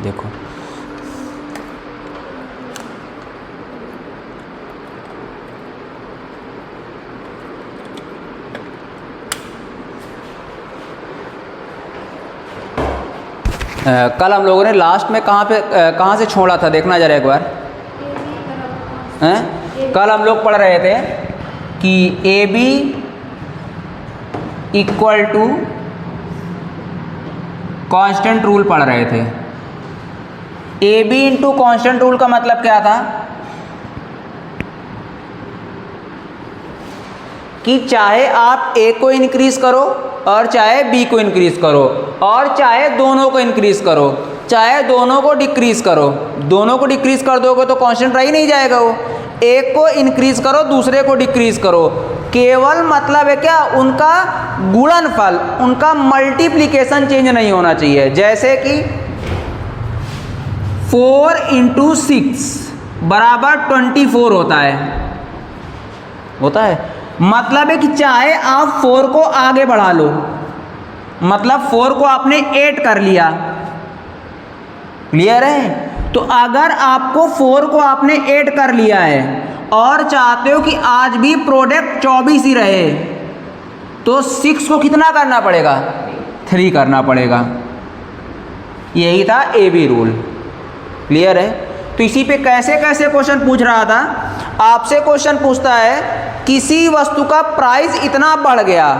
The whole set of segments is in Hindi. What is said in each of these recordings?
देखो कल हम लोगों ने लास्ट में कहाँ से छोड़ा था, देखना जरा एक बार। कल हम लोग पढ़ रहे थे कि A B equal to constant rule पढ़ रहे थे। A B into constant rule का मतलब क्या था कि चाहे आप ए को इंक्रीज करो और चाहे बी को इंक्रीज करो और चाहे दोनों को इंक्रीज करो, चाहे दोनों को डिक्रीज करो, दोनों को डिक्रीज कर दोगे तो कांस्टेंट रह ही नहीं जाएगा। वो एक को इंक्रीज करो दूसरे को डिक्रीज करो, केवल मतलब है क्या, उनका गुणनफल, उनका मल्टीप्लिकेशन चेंज नहीं होना चाहिए। जैसे कि 4 × 6 बराबर 24 होता है। मतलब है कि चाहे आप 4 को आगे बढ़ा लो, मतलब 4 को आपने 8 कर लिया, क्लियर है। तो अगर आपको 4 को आपने 8 कर लिया है और चाहते हो कि आज भी प्रोडक्ट 24 ही रहे, तो 6 को कितना करना पड़ेगा, 3 करना पड़ेगा। यही था ए बी रूल, क्लियर है। तो इसी पे कैसे कैसे क्वेश्चन पूछ रहा था। आपसे क्वेश्चन पूछता है किसी वस्तु का प्राइस इतना बढ़ गया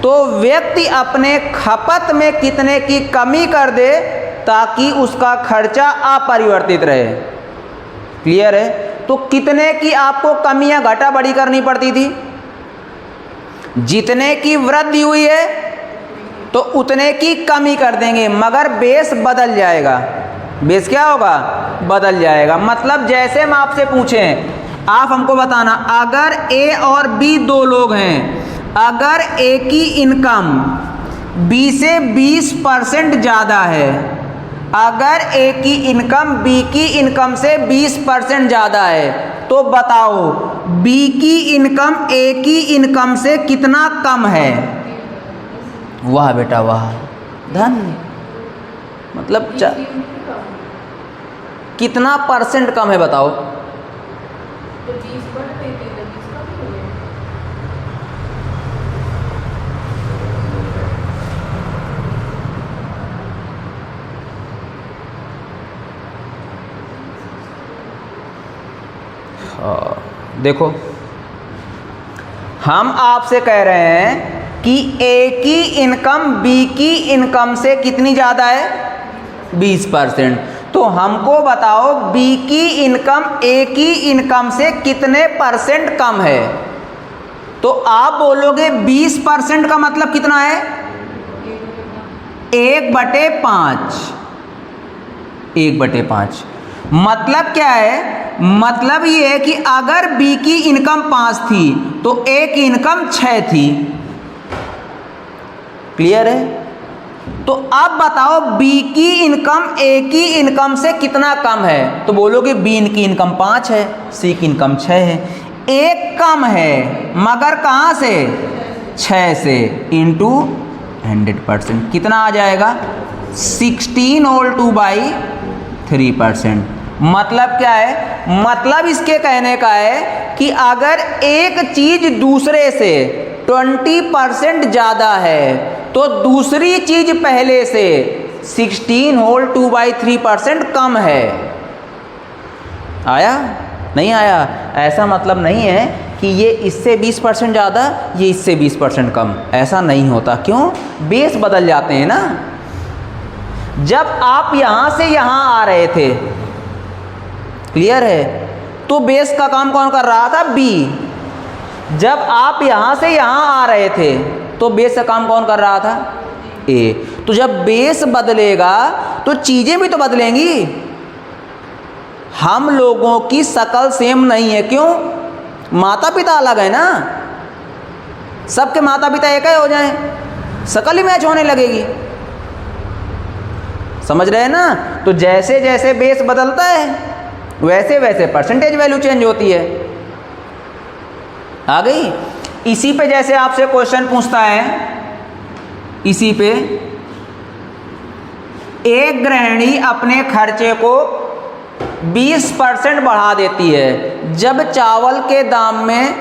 तो व्यक्ति अपने खपत में कितने की कमी कर दे ताकि उसका खर्चा अपरिवर्तित रहे, क्लियर है। तो कितने की आपको कमी या घटा बढ़ी करनी पड़ती थी, जितने की वृद्धि हुई है तो उतने की कमी कर देंगे, मगर बेस बदल जाएगा। बेस क्या होगा, बदल जाएगा। मतलब जैसे हम आपसे पूछें, आप हमको बताना, अगर ए और बी दो लोग हैं, अगर ए की इनकम बी से 20% ज़्यादा है, अगर ए की इनकम बी की इनकम से 20% ज़्यादा है, तो बताओ बी की इनकम ए की इनकम से कितना कम है। वाह बेटा वाह, धन, मतलब कितना परसेंट कम है बताओ। देखो हम आपसे कह रहे हैं कि ए की इनकम बी की इनकम से कितनी ज़्यादा है, 20%। तो हमको बताओ बी की इनकम ए की इनकम से कितने परसेंट कम है। तो आप बोलोगे 20% का मतलब कितना है, 1/5। 1/5 मतलब क्या है, मतलब ये है कि अगर बी की इनकम 5 थी तो ए की इनकम 6 थी, क्लियर है। तो अब बताओ बी की इनकम ए की इनकम से कितना कम है, तो बोलोगे बी की इनकम 5 है, सी की इनकम 6 है। एक कम है मगर कहाँ से, 6 से, इंटू 100%, कितना आ जाएगा, 16 होल 2/3%। मतलब क्या है, मतलब इसके कहने का है कि अगर एक चीज दूसरे से 20% ज़्यादा है तो दूसरी चीज पहले से 16 होल 2/3% कम है। आया नहीं आया, ऐसा मतलब नहीं है कि ये इससे 20% ज़्यादा, ये इससे 20% कम, ऐसा नहीं होता। क्यों, बेस बदल जाते हैं ना। जब आप यहाँ से यहाँ आ रहे थे, क्लियर है, तो बेस का काम कौन कर रहा था, बी। जब आप यहाँ से यहाँ आ रहे थे तो बेस का काम कौन कर रहा था, ए। तो जब बेस बदलेगा तो चीज़ें भी तो बदलेंगी। हम लोगों की शकल सेम नहीं है, क्यों, माता पिता अलग है ना। सबके माता पिता एक ही हो जाएं, शकल ही मैच होने लगेगी, समझ रहे हैं ना। तो जैसे जैसे बेस बदलता है वैसे वैसे परसेंटेज वैल्यू चेंज होती है। आ गई। इसी पे जैसे आपसे क्वेश्चन पूछता है, इसी पे एक गृहिणी अपने खर्चे को 20% बढ़ा देती है जब चावल के दाम में,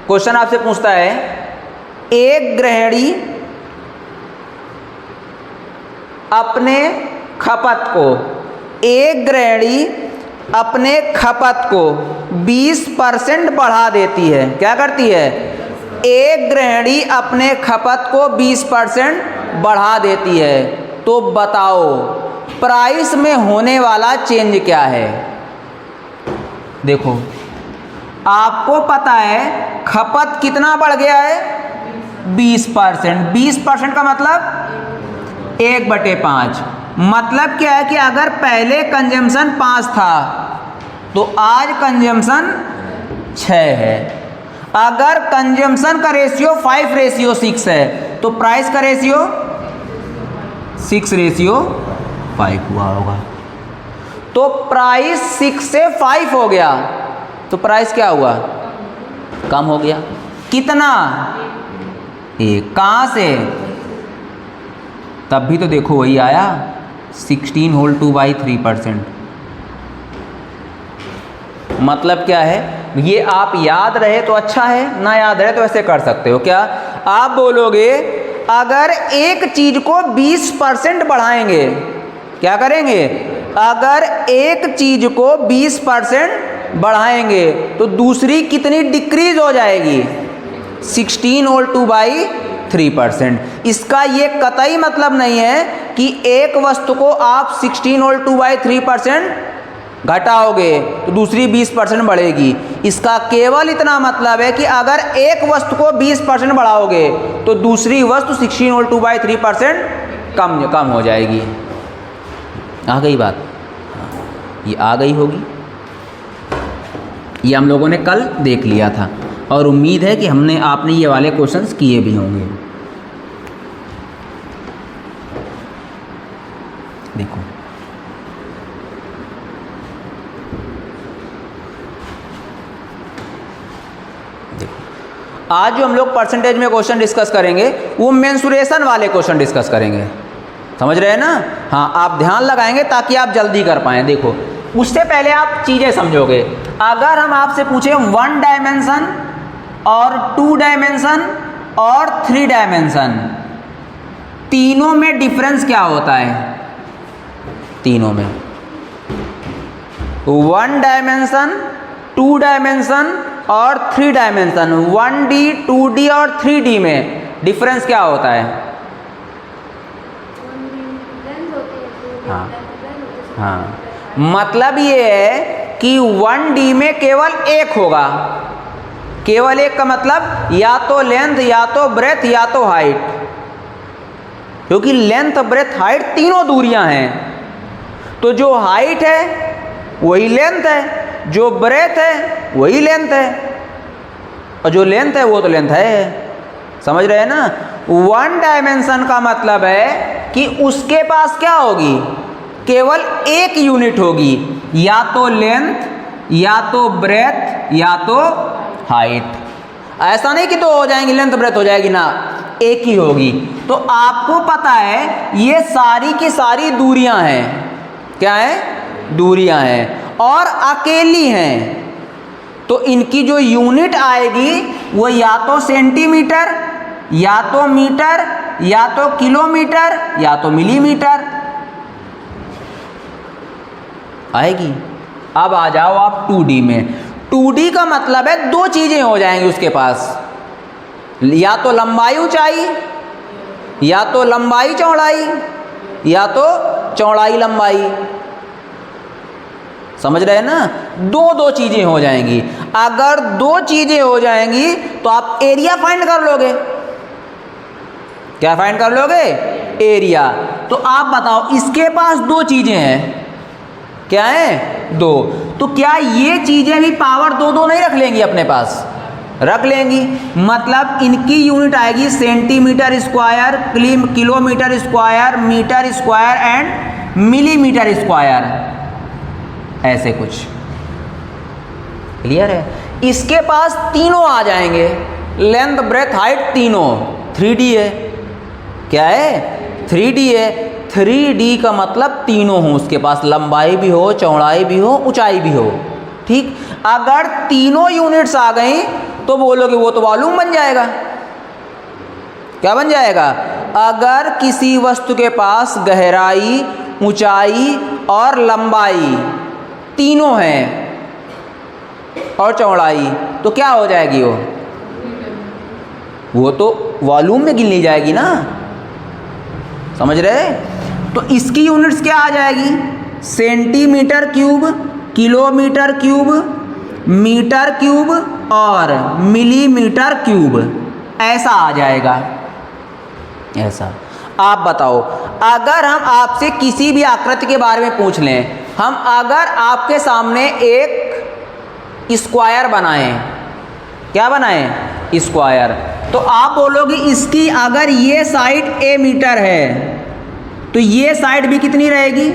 क्वेश्चन आपसे पूछता है, एक गृहिणी अपने खपत को, एक गृहिणी अपने खपत को 20% बढ़ा देती है। क्या करती है? एक गृहिणी अपने खपत को 20% बढ़ा देती है। तो बताओ प्राइस में होने वाला चेंज क्या है? देखो आपको पता है खपत कितना बढ़ गया है? 20%। 20% का मतलब 1/5। मतलब क्या है कि अगर पहले कंजम्पशन 5 था तो आज कंजम्पशन 6 है। अगर कंजम्पशन का रेशियो 5:6 है तो प्राइस का रेशियो 6:5 हुआ होगा। तो प्राइस 6 से 5 हो गया तो प्राइस क्या हुआ? कम हो गया। कितना? 1। कहाँ से? तब भी तो देखो वही आया, 16 होल 2/3%। मतलब क्या है? ये आप याद रहे तो अच्छा है, ना याद रहे तो ऐसे कर सकते हो। क्या आप बोलोगे अगर एक चीज को 20% बढ़ाएंगे, क्या करेंगे? अगर एक चीज को 20% बढ़ाएंगे तो दूसरी कितनी डिक्रीज हो जाएगी? 16 होल 2/3%। इसका ये कतई मतलब नहीं है कि एक वस्तु को आप 16 होल 2/3% घटाओगे तो दूसरी 20% बढ़ेगी। इसका केवल इतना मतलब है कि अगर एक वस्तु को 20% बढ़ाओगे तो दूसरी वस्तु 16 होल 2/3% कम हो जाएगी। आ गई बात? ये आ गई होगी। ये हम लोगों ने कल देख लिया था और उम्मीद है कि आपने ये वाले क्वेश्चंस किए भी होंगे। देखो आज जो हम लोग परसेंटेज में क्वेश्चन डिस्कस करेंगे वो मेंसुरेशन वाले क्वेश्चन डिस्कस करेंगे। समझ रहे हैं ना? हाँ, आप ध्यान लगाएंगे ताकि आप जल्दी कर पाएँ। देखो उससे पहले आप चीज़ें समझोगे। अगर हम आपसे पूछें 1 डायमेंशन और 2 डायमेंशन और 3 डायमेंशन, तीनों में डिफरेंस क्या होता है? तीनों में 1 डायमेंशन, 2 डायमेंशन और 3 डायमेंशन, 1D, 2D और 3D में डिफरेंस क्या होता है? हाँ, मतलब ये है कि 1D में केवल एक होगा। केवल एक का मतलब या तो लेंथ, या तो ब्रेथ, या तो हाइट। क्योंकि लेंथ, ब्रेथ, हाइट तीनों दूरियां हैं। तो जो हाइट है वही लेंथ है, जो ब्रेथ है वही लेंथ है, और जो लेंथ है वो तो लेंथ है। समझ रहे हैं ना? 1 डायमेंशन का मतलब है कि उसके पास क्या होगी? केवल एक यूनिट होगी, या तो लेंथ, या तो ब्रेथ, या तो हाइट। ऐसा नहीं कि तो हो जाएंगी, लेंथ ब्रेथ हो जाएगी ना, एक ही होगी। तो आपको पता है ये सारी की सारी दूरियां हैं। क्या है? दूरियां हैं और अकेली हैं। तो इनकी जो यूनिट आएगी वो या तो सेंटीमीटर, या तो मीटर, या तो किलोमीटर, या तो मिलीमीटर आएगी। अब आ जाओ आप 2D में। 2D का मतलब है दो चीजें हो जाएंगी उसके पास, या तो लंबाई ऊंचाई, या तो लंबाई चौड़ाई, या तो चौड़ाई लंबाई। समझ रहे हैं ना? दो चीजें हो जाएंगी। अगर दो चीजें हो जाएंगी तो आप एरिया फाइंड कर लोगे। क्या फाइंड कर लोगे? एरिया। तो आप बताओ इसके पास दो चीजें हैं। क्या है? दो। तो क्या ये चीजें भी पावर दो नहीं रख लेंगी अपने पास? रख लेंगी। मतलब इनकी यूनिट आएगी centimetre square, kilometre square, metre square and millimetre square, ऐसे कुछ। क्लियर है? इसके पास तीनों आ जाएंगे, लेंथ, ब्रेथ, हाइट तीनों। 3D है। क्या है? 3D है, 3D का मतलब तीनों हो उसके पास, लंबाई भी हो, चौड़ाई भी हो, ऊंचाई भी हो। ठीक, अगर तीनों यूनिट्स आ गई तो बोलोगे वो तो वॉल्यूम बन जाएगा। क्या बन जाएगा? अगर किसी वस्तु के पास गहराई, ऊंचाई और लंबाई तीनों हैं और चौड़ाई, तो क्या हो जाएगी वो तो वॉल्यूम में गिन ली जाएगी ना। समझ रहे? तो इसकी यूनिट्स क्या आ जाएगी? Centimetre cube, kilometre cube, metre cube और मिलीमीटर क्यूब, ऐसा आ जाएगा। ऐसा। आप बताओ, अगर हम आपसे किसी भी आकृति के बारे में पूछ लें, हम अगर आपके सामने एक स्क्वायर बनाएं, क्या बनाएं? स्क्वायर, तो आप बोलोगे इसकी अगर ये साइड a मीटर है तो ये साइड भी कितनी रहेगी?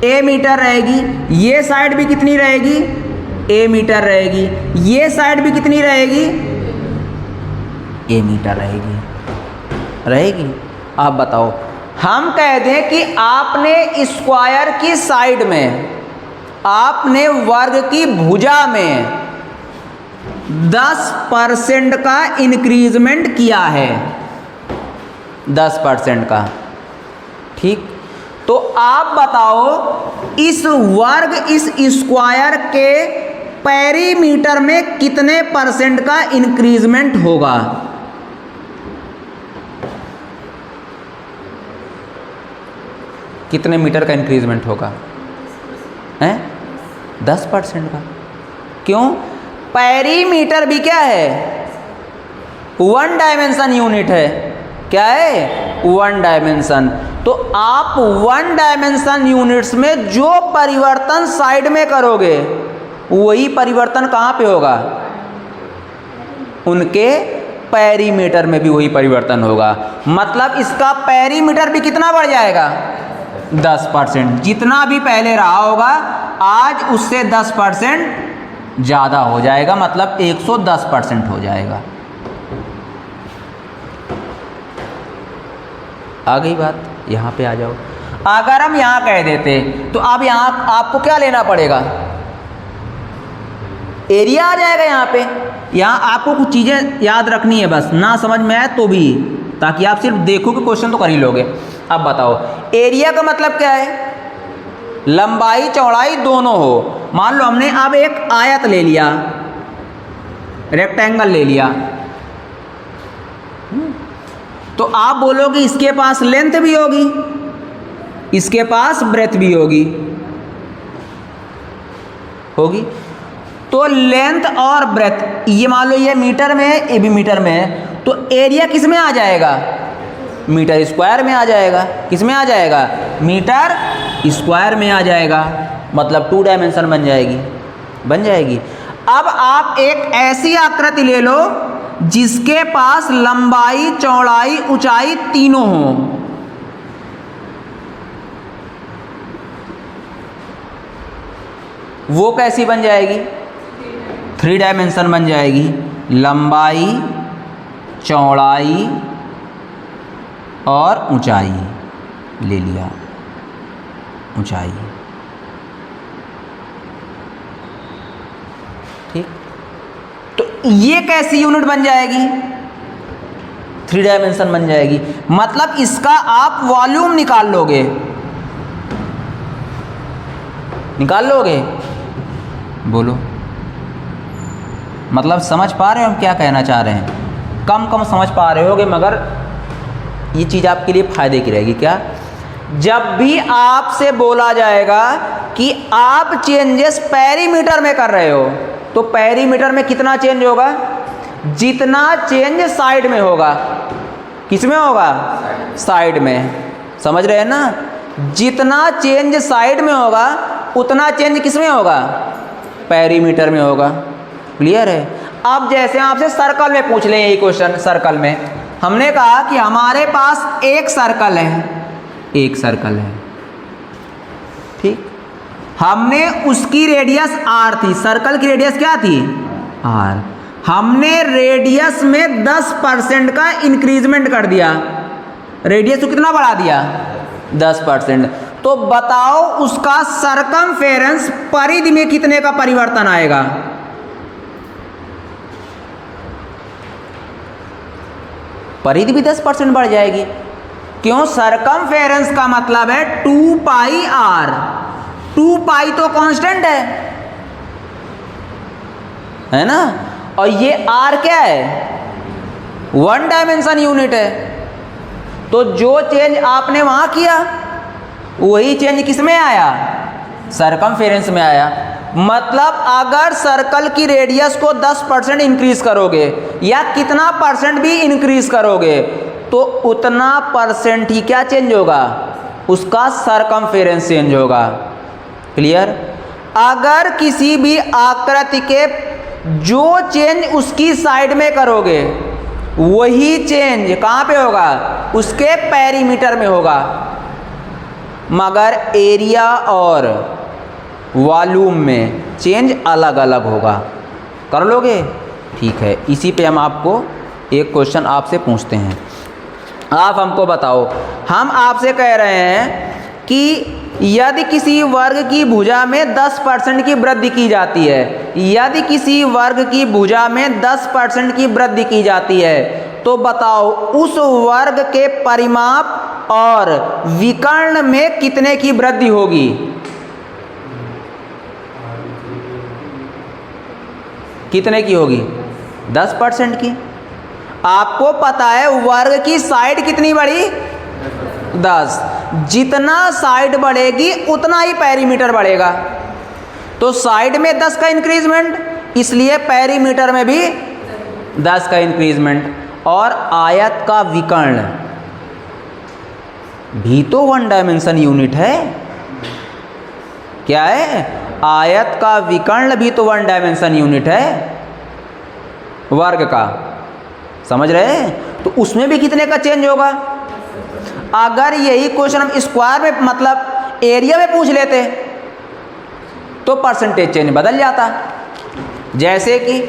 a मीटर रहेगी। ये साइड भी कितनी रहेगी? a मीटर रहेगी। ये साइड भी कितनी रहेगी? a मीटर रहेगी। आप बताओ, हम कह दें कि आपने स्क्वायर की साइड में, आपने वर्ग की भुजा में 10% का इंक्रीजमेंट किया है, 10% का। ठीक, तो आप बताओ इस वर्ग, इस स्क्वायर के पेरीमीटर में कितने % का इंक्रीजमेंट होगा? कितने मीटर का इंक्रीजमेंट होगा? 10% का। क्यों? पेरीमीटर भी क्या है? 1 डायमेंशन यूनिट है। क्या है? 1 डायमेंशन। तो आप 1 डायमेंशन यूनिट्स में जो परिवर्तन साइड में करोगे वही परिवर्तन कहाँ पे होगा? उनके पेरीमीटर में भी वही परिवर्तन होगा। मतलब इसका पेरीमीटर भी कितना बढ़ जाएगा? 10%। जितना भी पहले रहा होगा आज उससे 10% ज़्यादा हो जाएगा, मतलब 110% हो जाएगा। आ गई बात? यहाँ पे आ जाओ। अगर हम यहाँ कह देते तो अब यहाँ आपको क्या लेना पड़ेगा? एरिया आ जाएगा यहाँ पे। यहाँ आपको कुछ चीज़ें याद रखनी है, बस ना समझ में आए तो भी, ताकि आप सिर्फ देखो कि क्वेश्चन तो कर ही लोगे। अब बताओ, एरिया का मतलब क्या है? लंबाई चौड़ाई दोनों हो। मान लो हमने अब एक आयत ले लिया, रेक्टेंगल ले लिया, तो आप बोलोगे इसके पास लेंथ भी होगी, इसके पास ब्रेथ भी होगी। तो लेंथ और ब्रेथ, ये मान लो ये मीटर में है, ये भी मीटर में है, तो एरिया किस में आ जाएगा? मीटर स्क्वायर में आ जाएगा। किस में आ जाएगा? मीटर स्क्वायर में आ जाएगा। मतलब 2 डायमेंशन बन जाएगी। अब आप एक ऐसी आकृति ले लो जिसके पास लंबाई, चौड़ाई, ऊंचाई तीनों हो। वो कैसी बन जाएगी? 3 डायमेंशन बन जाएगी। लंबाई, चौड़ाई और ऊंचाई ले लिया, ऊंचाई। ठीक, तो ये कैसी यूनिट बन जाएगी? 3 डायमेंशन बन जाएगी। मतलब इसका आप वॉल्यूम निकाल लोगे, बोलो। मतलब समझ पा रहे हो हम क्या कहना चाह रहे हैं? कम समझ पा रहे होगे, मगर ये चीज़ आपके लिए फायदे की रहेगी। क्या? जब भी आपसे बोला जाएगा कि आप चेंजेस पेरीमीटर में कर रहे हो, तो पेरीमीटर में कितना चेंज होगा? जितना चेंज साइड में होगा। किस में होगा? साइड में। समझ रहे हैं ना? जितना चेंज साइड में होगा उतना चेंज किस में होगा? पेरीमीटर में होगा। क्लियर है? अब जैसे आपसे सर्कल में पूछ लें, यही क्वेश्चन सर्कल में हमने कहा कि हमारे पास एक सर्कल है, ठीक, हमने उसकी रेडियस r थी, सर्कल की रेडियस क्या थी? r। हमने रेडियस में 10% का इंक्रीजमेंट कर दिया, रेडियस को कितना बढ़ा दिया, 10%। तो बताओ उसका सरकमफेरेंस परिधि में कितने का परिवर्तन आएगा? परिधि भी 10% बढ़ जाएगी। क्यों? सरकमफेरेंस का मतलब है 2 पाई आर। 2 पाई तो कांस्टेंट है ना, और ये आर क्या है, 1 डायमेंशन यूनिट है। तो जो चेंज आपने वहां किया वही चेंज किस में आया, सरकमफेरेंस में आया। मतलब अगर सर्कल की रेडियस को 10% इंक्रीज करोगे या कितना परसेंट भी इंक्रीज करोगे तो उतना परसेंट ही क्या चेंज होगा, उसका सरकमफेरेंस चेंज होगा। क्लियर? अगर किसी भी आकृति के जो चेंज उसकी साइड में करोगे वही चेंज कहाँ पे होगा, उसके पेरीमीटर में होगा, मगर एरिया और वॉल्यूम में चेंज अलग अलग होगा। कर लोगे? ठीक है। इसी पे हम आपको एक क्वेश्चन आपसे पूछते हैं। आप हमको बताओ, हम आपसे कह रहे हैं कि यदि किसी वर्ग की भुजा में 10% की वृद्धि की जाती है, यदि किसी वर्ग की भुजा में 10% की वृद्धि की जाती है, तो बताओ उस वर्ग के परिमाप और विकर्ण में कितने की वृद्धि होगी? कितने की होगी? 10% की। आपको पता है वर्ग की साइड कितनी बढ़ी, 10। जितना साइड बढ़ेगी उतना ही पेरीमीटर बढ़ेगा। तो साइड में 10 का इंक्रीजमेंट, इसलिए पेरीमीटर में भी 10 का इंक्रीजमेंट। और आयत का विकर्ण भी तो 1 डायमेंशन यूनिट है। क्या है? आयत का विकर्ण भी तो 1 डायमेंशन यूनिट है वर्ग का। समझ रहे हैं? तो उसमें भी कितने का चेंज होगा? अगर यही क्वेश्चन हम स्क्वायर में मतलब एरिया में पूछ लेते तो परसेंटेज चेंज बदल जाता। जैसे कि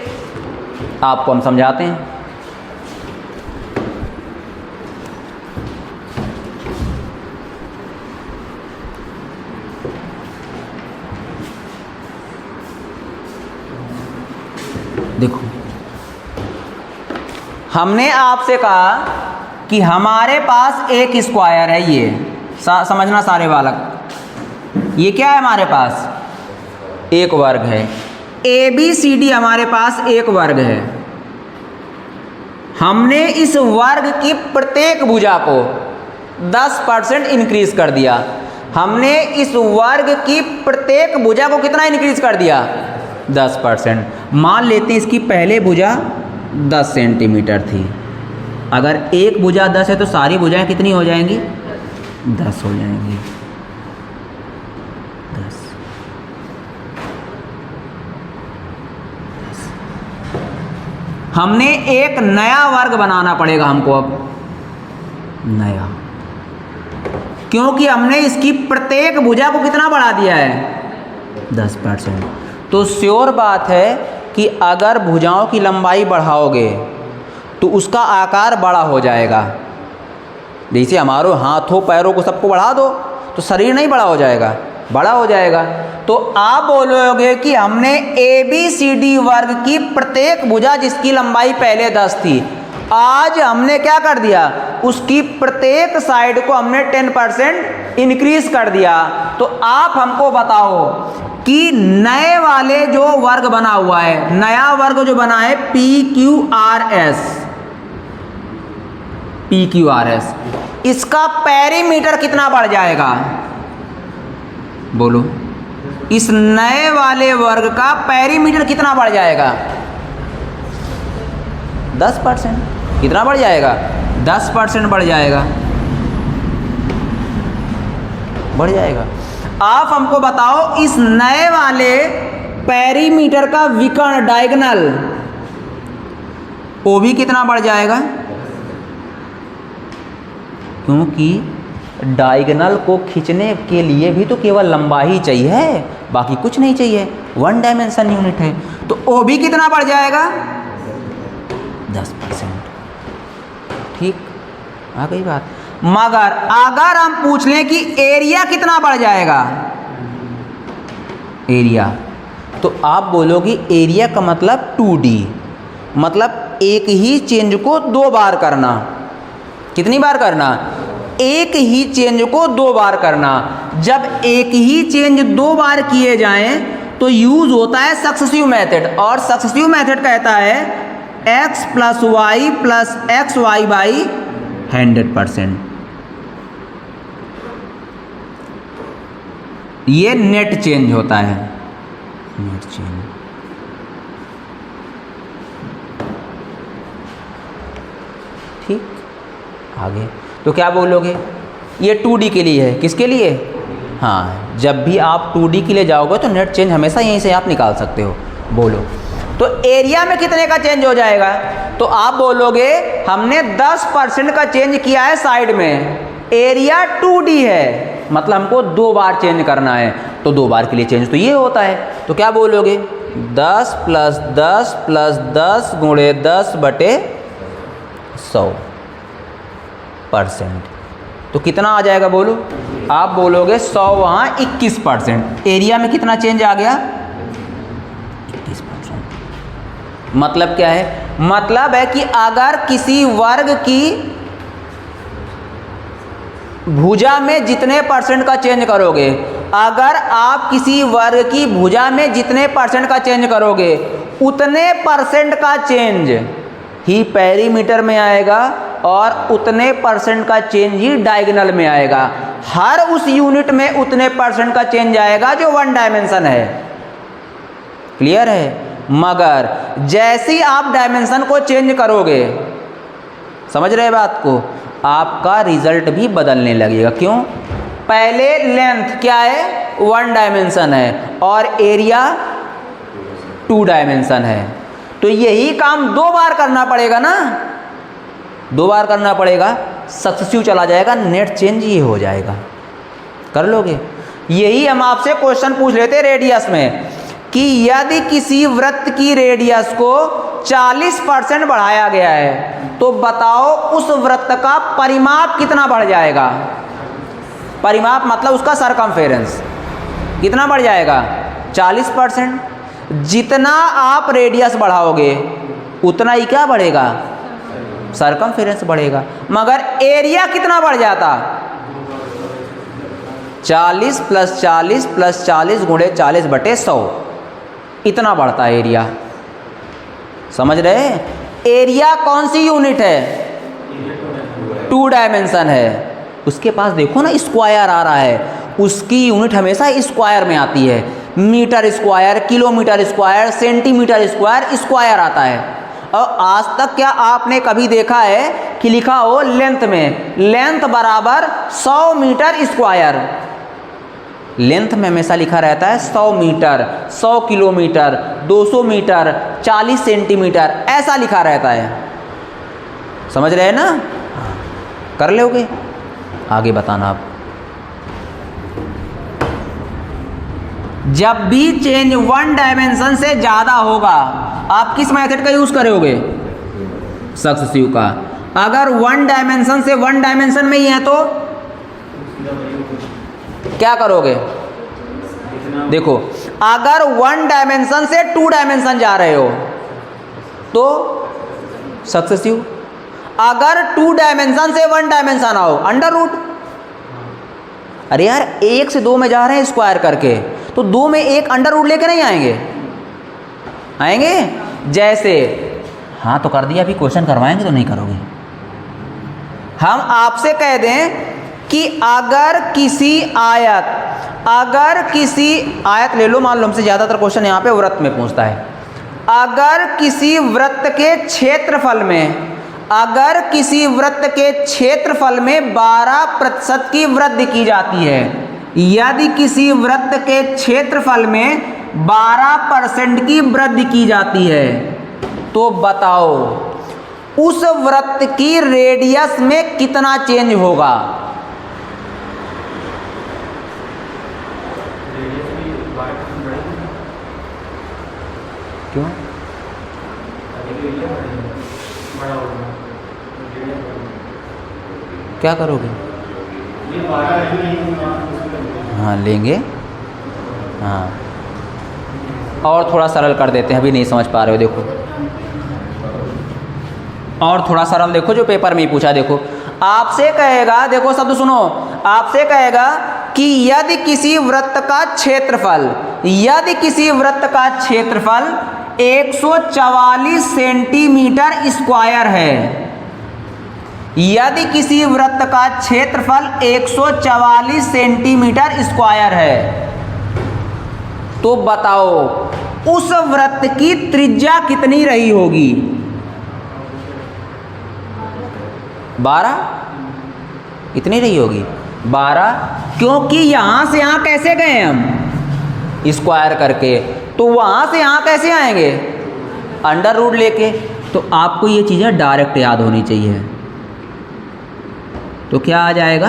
आपको हम समझाते हैं। देखो, हमने आपसे कहा कि हमारे पास एक स्क्वायर है, ये समझना सारे बालक। ये क्या है हमारे पास? एक वर्ग है। ABCD हमारे पास एक वर्ग है। हमने इस वर्ग की प्रत्येक भुजा को 10% इंक्रीज कर दिया। हमने इस वर्ग की प्रत्येक भुजा को कितना इंक्रीज कर दिया? 10%। मान लेते हैं इसकी पहले भुजा 10 सेंटीमीटर थी। अगर एक भुजा 10 है तो सारी भुजाएं कितनी हो जाएंगी? 10 हो जाएंगी। 10। हमने एक नया वर्ग बनाना पड़ेगा हमको अब, नया, क्योंकि हमने इसकी प्रत्येक भुजा को कितना बढ़ा दिया है? 10%। तो श्योर बात है कि अगर भुजाओं की लंबाई बढ़ाओगे तो उसका आकार बड़ा हो जाएगा। जैसे हमारे हाथों पैरों को सबको बढ़ा दो तो शरीर नहीं बड़ा हो जाएगा, बड़ा हो जाएगा। तो आप बोलोगे कि हमने ABCD वर्ग की प्रत्येक भुजा जिसकी लंबाई पहले 10 थी, आज हमने क्या कर दिया? उसकी प्रत्येक साइड को हमने 10% इंक्रीज कर दिया। तो आप हमको बताओ कि नए वाले जो वर्ग बना हुआ है, नया वर्ग जो बना है PQRS, इसका पेरीमीटर कितना बढ़ जाएगा? बोलो, इस नए वाले वर्ग का पेरीमीटर कितना बढ़ जाएगा? 10%। कितना बढ़ जाएगा? 10% बढ़ जाएगा, बढ़ जाएगा। आप हमको बताओ इस नए वाले पेरीमीटर का विकर्ण डायगोनल वो भी कितना बढ़ जाएगा? क्योंकि डायगोनल को खींचने के लिए भी तो केवल लंबाई ही चाहिए, बाकी कुछ नहीं चाहिए, 1 डायमेंशन यूनिट है। तो वो भी कितना बढ़ जाएगा? 10%। ठीक, आ गई बात। मगर अगर हम पूछ लें कि एरिया कितना बढ़ जाएगा, एरिया, तो आप बोलोगे एरिया का मतलब 2D, मतलब एक ही चेंज को 2 बार करना। कितनी बार करना? एक ही चेंज को 2 बार करना। जब एक ही चेंज 2 बार किए जाएं तो यूज होता है सक्सेसिव मेथड, और सक्सेसिव मेथड कहता है x + y + xy बाई 100%। ये नेट चेंज होता है, नेट चेंज। ठीक, आगे तो क्या बोलोगे? ये 2D के लिए है, किसके लिए? हाँ, जब भी आप 2D के लिए जाओगे तो नेट चेंज हमेशा यहीं से आप निकाल सकते हो। बोलो, तो एरिया में कितने का चेंज हो जाएगा? तो आप बोलोगे हमने 10% का चेंज किया है साइड में, एरिया 2D है, मतलब हमको 2 बार चेंज करना है, तो 2 बार के लिए चेंज तो ये होता है। तो क्या बोलोगे? 10 + 10 + 10 × 10/100%। तो कितना आ जाएगा बोलो? आप बोलोगे 100 वहाँ 21%। एरिया में कितना चेंज आ गया? 21%। मतलब क्या है? मतलब है कि अगर किसी वर्ग की भुजा में जितने % का चेंज करोगे, अगर आप किसी वर्ग की भुजा में जितने % का चेंज करोगे, उतने % का चेंज ही पेरीमीटर में आएगा और उतने % का चेंज ही डायगोनल में आएगा। हर उस यूनिट में उतने % का चेंज आएगा जो 1 डायमेंशन है। क्लियर है? मगर जैसे ही आप डायमेंशन को चेंज करोगे, समझ रहे बात को, आपका रिजल्ट भी बदलने लगेगा। क्यों? पहले लेंथ क्या है? 1 डायमेंशन है और एरिया 2 डायमेंशन है, तो यही काम 2 बार करना पड़ेगा ना, 2 बार करना पड़ेगा। सक्सेसिव चला जाएगा, नेट चेंज ये हो जाएगा। कर लोगे? यही हम आपसे क्वेश्चन पूछ लेते रेडियस में कि यदि किसी वृत्त की रेडियस को 40% बढ़ाया गया है तो बताओ उस वृत्त का परिमाप कितना बढ़ जाएगा? परिमाप मतलब उसका सरकमफेरेंस कितना बढ़ जाएगा? 40%। जितना आप रेडियस बढ़ाओगे उतना ही क्या बढ़ेगा? सरकमफेरेंस बढ़ेगा। मगर एरिया कितना बढ़ जाता? 40 + 40 + 40 × 40/100, इतना बढ़ता है एरिया। समझ रहे? एरिया कौन सी यूनिट है? 2 डायमेंशन है। उसके पास देखो ना स्क्वायर आ रहा है, उसकी यूनिट हमेशा स्क्वायर में आती है। Metre square, kilometre square, centimetre square, square आता है। और आज तक क्या आपने कभी देखा है कि लिखा हो लेंथ में, लेंथ बराबर 100 मीटर स्क्वायर? लेंथ में हमेशा लिखा रहता है 100 मीटर, 100 किलोमीटर, 200 मीटर, 40 सेंटीमीटर, ऐसा लिखा रहता है। समझ रहे हैं ना? कर लोगे? आगे बताना आप। जब भी चेंज 1 डायमेंशन से ज़्यादा होगा, आप किस मेथड का यूज़ करोगे? सक्सेसिव का। अगर 1 डायमेंशन से 1 डायमेंशन में ही है तो क्या करोगे? देखो, अगर 1 डायमेंशन से 2 डायमेंशन जा रहे हो तो सक्सेसिव। अगर 2 डायमेंशन से 1 डायमेंशन आओ, अंडर रूट। अरे यार, 1 से 2 में जा रहे हैं स्क्वायर करके, तो 2 में 1 अंडर रूट लेके नहीं आएंगे? आएंगे? जैसे, हाँ तो कर दिया, अभी क्वेश्चन करवाएंगे तो नहीं करोगे। हम आपसे कह दें कि अगर किसी आयत ले लो, मान लो हमसे ज़्यादातर क्वेश्चन यहाँ पे वृत्त में पूछता है। अगर किसी वृत्त के क्षेत्रफल में, अगर किसी वृत्त के क्षेत्रफल में 12% की वृद्धि की जाती है, यदि किसी वृत्त के क्षेत्रफल में 12% की वृद्धि की जाती है, तो बताओ उस वृत्त की रेडियस में कितना चेंज होगा? क्यों? क्या करोगे? हाँ लेंगे, हाँ। और थोड़ा सरल कर देते हैं, अभी नहीं समझ पा रहे हो, देखो और थोड़ा सरल देखो जो पेपर में ही पूछा। देखो आपसे कहेगा, देखो शब्द सुनो, आपसे कहेगा कि यदि किसी वृत्त का क्षेत्रफल, यदि किसी वृत्त का क्षेत्रफल 144 सेंटीमीटर स्क्वायर है, यदि किसी वृत्त का क्षेत्रफल 144 सेंटीमीटर स्क्वायर है, तो बताओ उस वृत्त की त्रिज्या कितनी रही होगी? 12 इतनी रही होगी, 12, क्योंकि यहां से यहां कैसे गए हम? स्क्वायर करके, तो वहां से यहां कैसे आएंगे? अंडर रूट लेके। तो आपको ये चीज़ें डायरेक्ट याद होनी चाहिए। तो क्या आ जाएगा?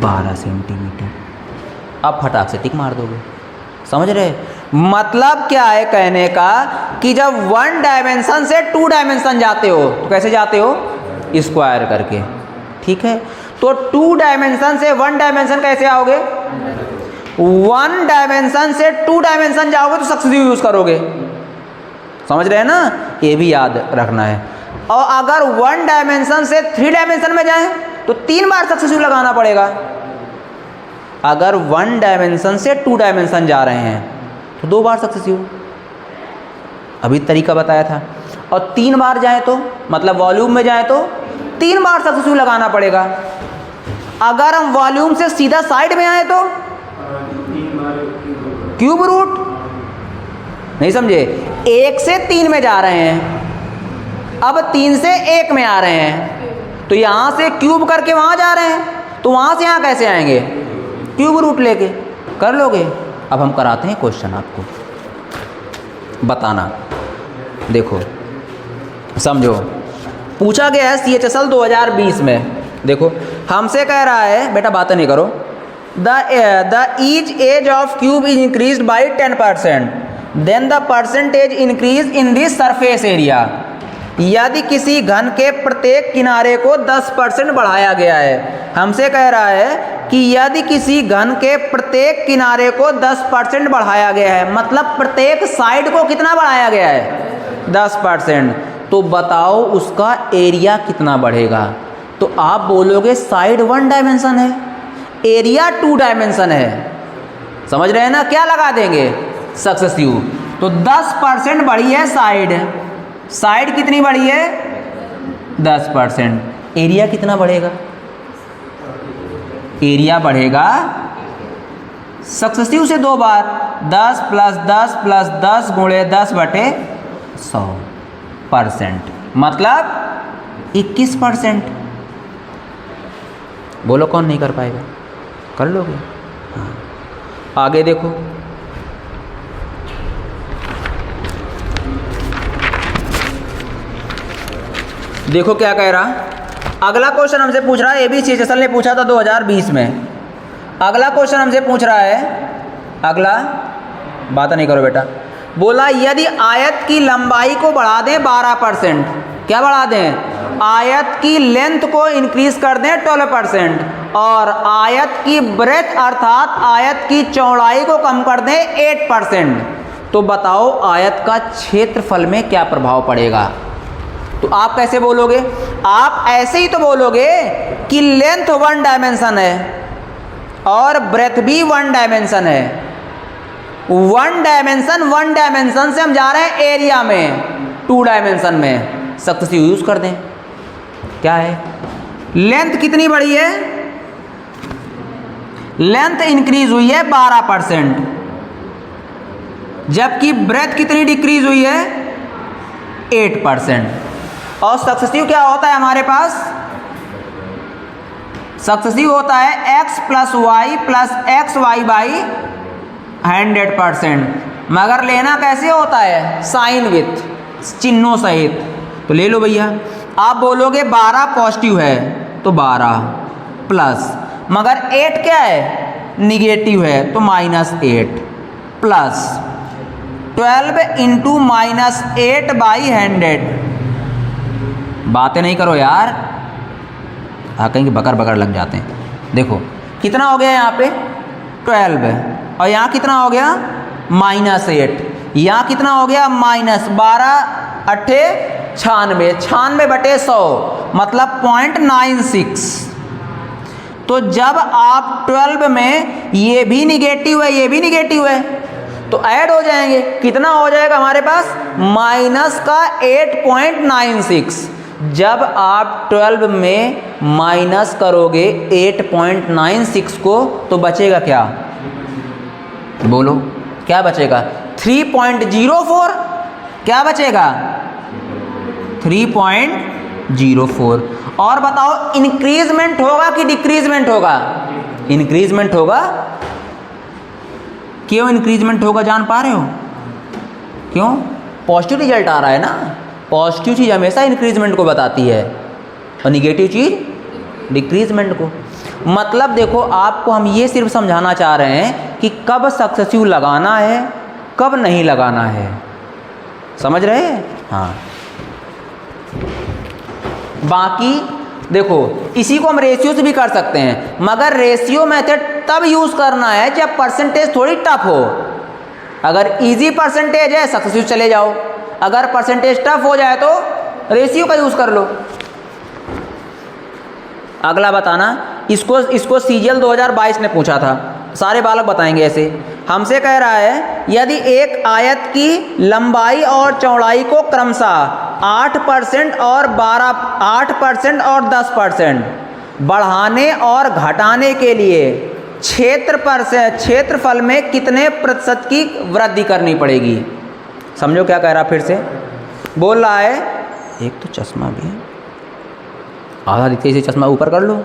12 सेंटीमीटर। अब फटाक से टिक मार दोगे, समझ रहे? मतलब क्या है कहने का कि जब 1 डायमेंशन से 2 डायमेंशन जाते हो तो कैसे जाते हो? स्क्वायर करके, ठीक है। तो 2 डायमेंशन से 1 डायमेंशन कैसे आओगे? 1 डायमेंशन से 2 डायमेंशन जाओगे तो सक्सेसिव यूज करोगे, समझ रहे हैं ना? ये भी याद रखना है। और अगर 1 डायमेंशन से 3 डायमेंशन में जाएं तो 3 बार सक्सेसिव लगाना पड़ेगा। अगर 1 डायमेंशन से 2 डायमेंशन जा रहे हैं तो 2 बार सक्सेसिव, अभी तरीका बताया था। और 3 बार जाए तो मतलब वॉल्यूम में जाए तो 3 बार सक्सेसिव लगाना पड़ेगा। अगर हम वॉल्यूम से सीधा साइड में आए तो क्यूब रूट, नहीं समझे? 1 से 3 में जा रहे हैं, अब 3 से 1 में आ रहे हैं, तो यहां से क्यूब करके वहां जा रहे हैं, तो वहां से यहां कैसे आएंगे? क्यूब रूट लेके। कर लोगे? अब हम कराते हैं क्वेश्चन, आपको बताना। देखो समझो, पूछा गया है CHSL 2020 में। देखो हमसे कह रहा है, बेटा बातें नहीं करो, the each edge of cube is increased by 10%, then the percentage increase in this surface area. यदि किसी घन के प्रत्येक किनारे को 10% बढ़ाया गया है, हमसे कह रहा है कि यदि किसी घन के प्रत्येक किनारे को 10% बढ़ाया गया है, मतलब प्रत्येक साइड को कितना बढ़ाया गया है? 10%। तो बताओ उसका एरिया कितना बढ़ेगा? तो आप बोलोगे साइड 1 डायमेंशन है, एरिया 2 डायमेंशन है, समझ रहे हैं ना? क्या लगा देंगे? सक्सेसिव। तो 10% बढ़ी है साइड, साइड कितनी बढ़ी है? 10%। एरिया कितना बढ़ेगा? एरिया बढ़ेगा सक्सेसिव से 2 बार, 10 + 10 + 10 × 10/100%, मतलब 21%। बोलो कौन नहीं कर पाएगा? कर लोगे? हाँ। आगे देखो, देखो क्या कह रहा। अगला क्वेश्चन हमसे पूछ रहा है, AB CHSL ने पूछा था 2020 में। अगला क्वेश्चन हमसे पूछ रहा है, अगला बात नहीं करो बेटा, बोला यदि आयत की लंबाई को बढ़ा दें 12%, क्या बढ़ा दें? आयत की लेंथ को इंक्रीज कर दें 12%, और आयत की ब्रेथ अर्थात आयत की चौड़ाई को कम कर दें 8%, तो बताओ आयत का क्षेत्रफल में क्या प्रभाव पड़ेगा? तो आप कैसे बोलोगे? आप ऐसे ही तो बोलोगे कि लेंथ 1 डायमेंशन है और ब्रेथ भी 1 डायमेंशन है। 1 डायमेंशन से हम जा रहे हैं एरिया में 2 डायमेंशन में, सक्सेसिव यूज कर दें। क्या है? लेंथ कितनी बढ़ी है? लेंथ इंक्रीज हुई है 12%, जबकि ब्रेथ कितनी डिक्रीज हुई है? 8%। और सक्सेसिव क्या होता है हमारे पास? सक्सेसिव होता है x + y + xy/100%, मगर लेना कैसे होता है? साइन विथ, चिन्हों सहित। तो ले लो भैया, आप बोलोगे 12 पॉजिटिव है तो 12 प्लस, मगर 8 क्या है? निगेटिव है तो -8 प्लस 12 × -8/100। बातें नहीं करो यार, कहीं के बकर बकर लग जाते हैं। देखो कितना हो गया यहाँ पे 12 और यहाँ कितना हो गया -8, यहाँ कितना हो गया -12 अट्ठे 96, 96/100 मतलब 0.96। तो जब आप 12 में ये भी निगेटिव है ये भी निगेटिव है तो ऐड हो जाएंगे, कितना हो जाएगा हमारे पास -8.96। जब आप 12 में माइनस करोगे 8.96 को तो बचेगा क्या, बोलो क्या बचेगा 3.04, क्या बचेगा 3.04। और बताओ इंक्रीजमेंट होगा कि डिक्रीजमेंट होगा, इंक्रीजमेंट होगा। क्यों इंक्रीजमेंट होगा जान पा रहे हो, क्यों, पॉजिटिव रिजल्ट आ रहा है ना, पॉजिटिव चीज़ हमेशा इंक्रीजमेंट को बताती है और निगेटिव चीज़ डिक्रीजमेंट को। मतलब देखो आपको हम ये सिर्फ समझाना चाह रहे हैं कि कब सक्सेसिव लगाना है कब नहीं लगाना है, समझ रहे हैं। हाँ बाकी देखो इसी को हम रेशियो से भी कर सकते हैं, मगर रेशियो मेथड तब यूज़ करना है जब परसेंटेज थोड़ी टफ हो। अगर इजी परसेंटेज है सक्सेसिव चले जाओ, अगर परसेंटेज टफ हो जाए तो रेशियो का यूज़ कर लो। अगला बताना, इसको सीजीएल 2022 ने पूछा था, सारे बालक बताएंगे ऐसे। हमसे कह रहा है यदि एक आयत की लंबाई और चौड़ाई को क्रमशः 8% और 10% बढ़ाने और घटाने के लिए क्षेत्रफल में कितने प्रतिशत की वृद्धि करनी पड़ेगी। समझो क्या कह रहा, फिर से बोल रहा है, एक तो चश्मा भी है, आधा दिखता है, इसे चश्मा ऊपर कर लो,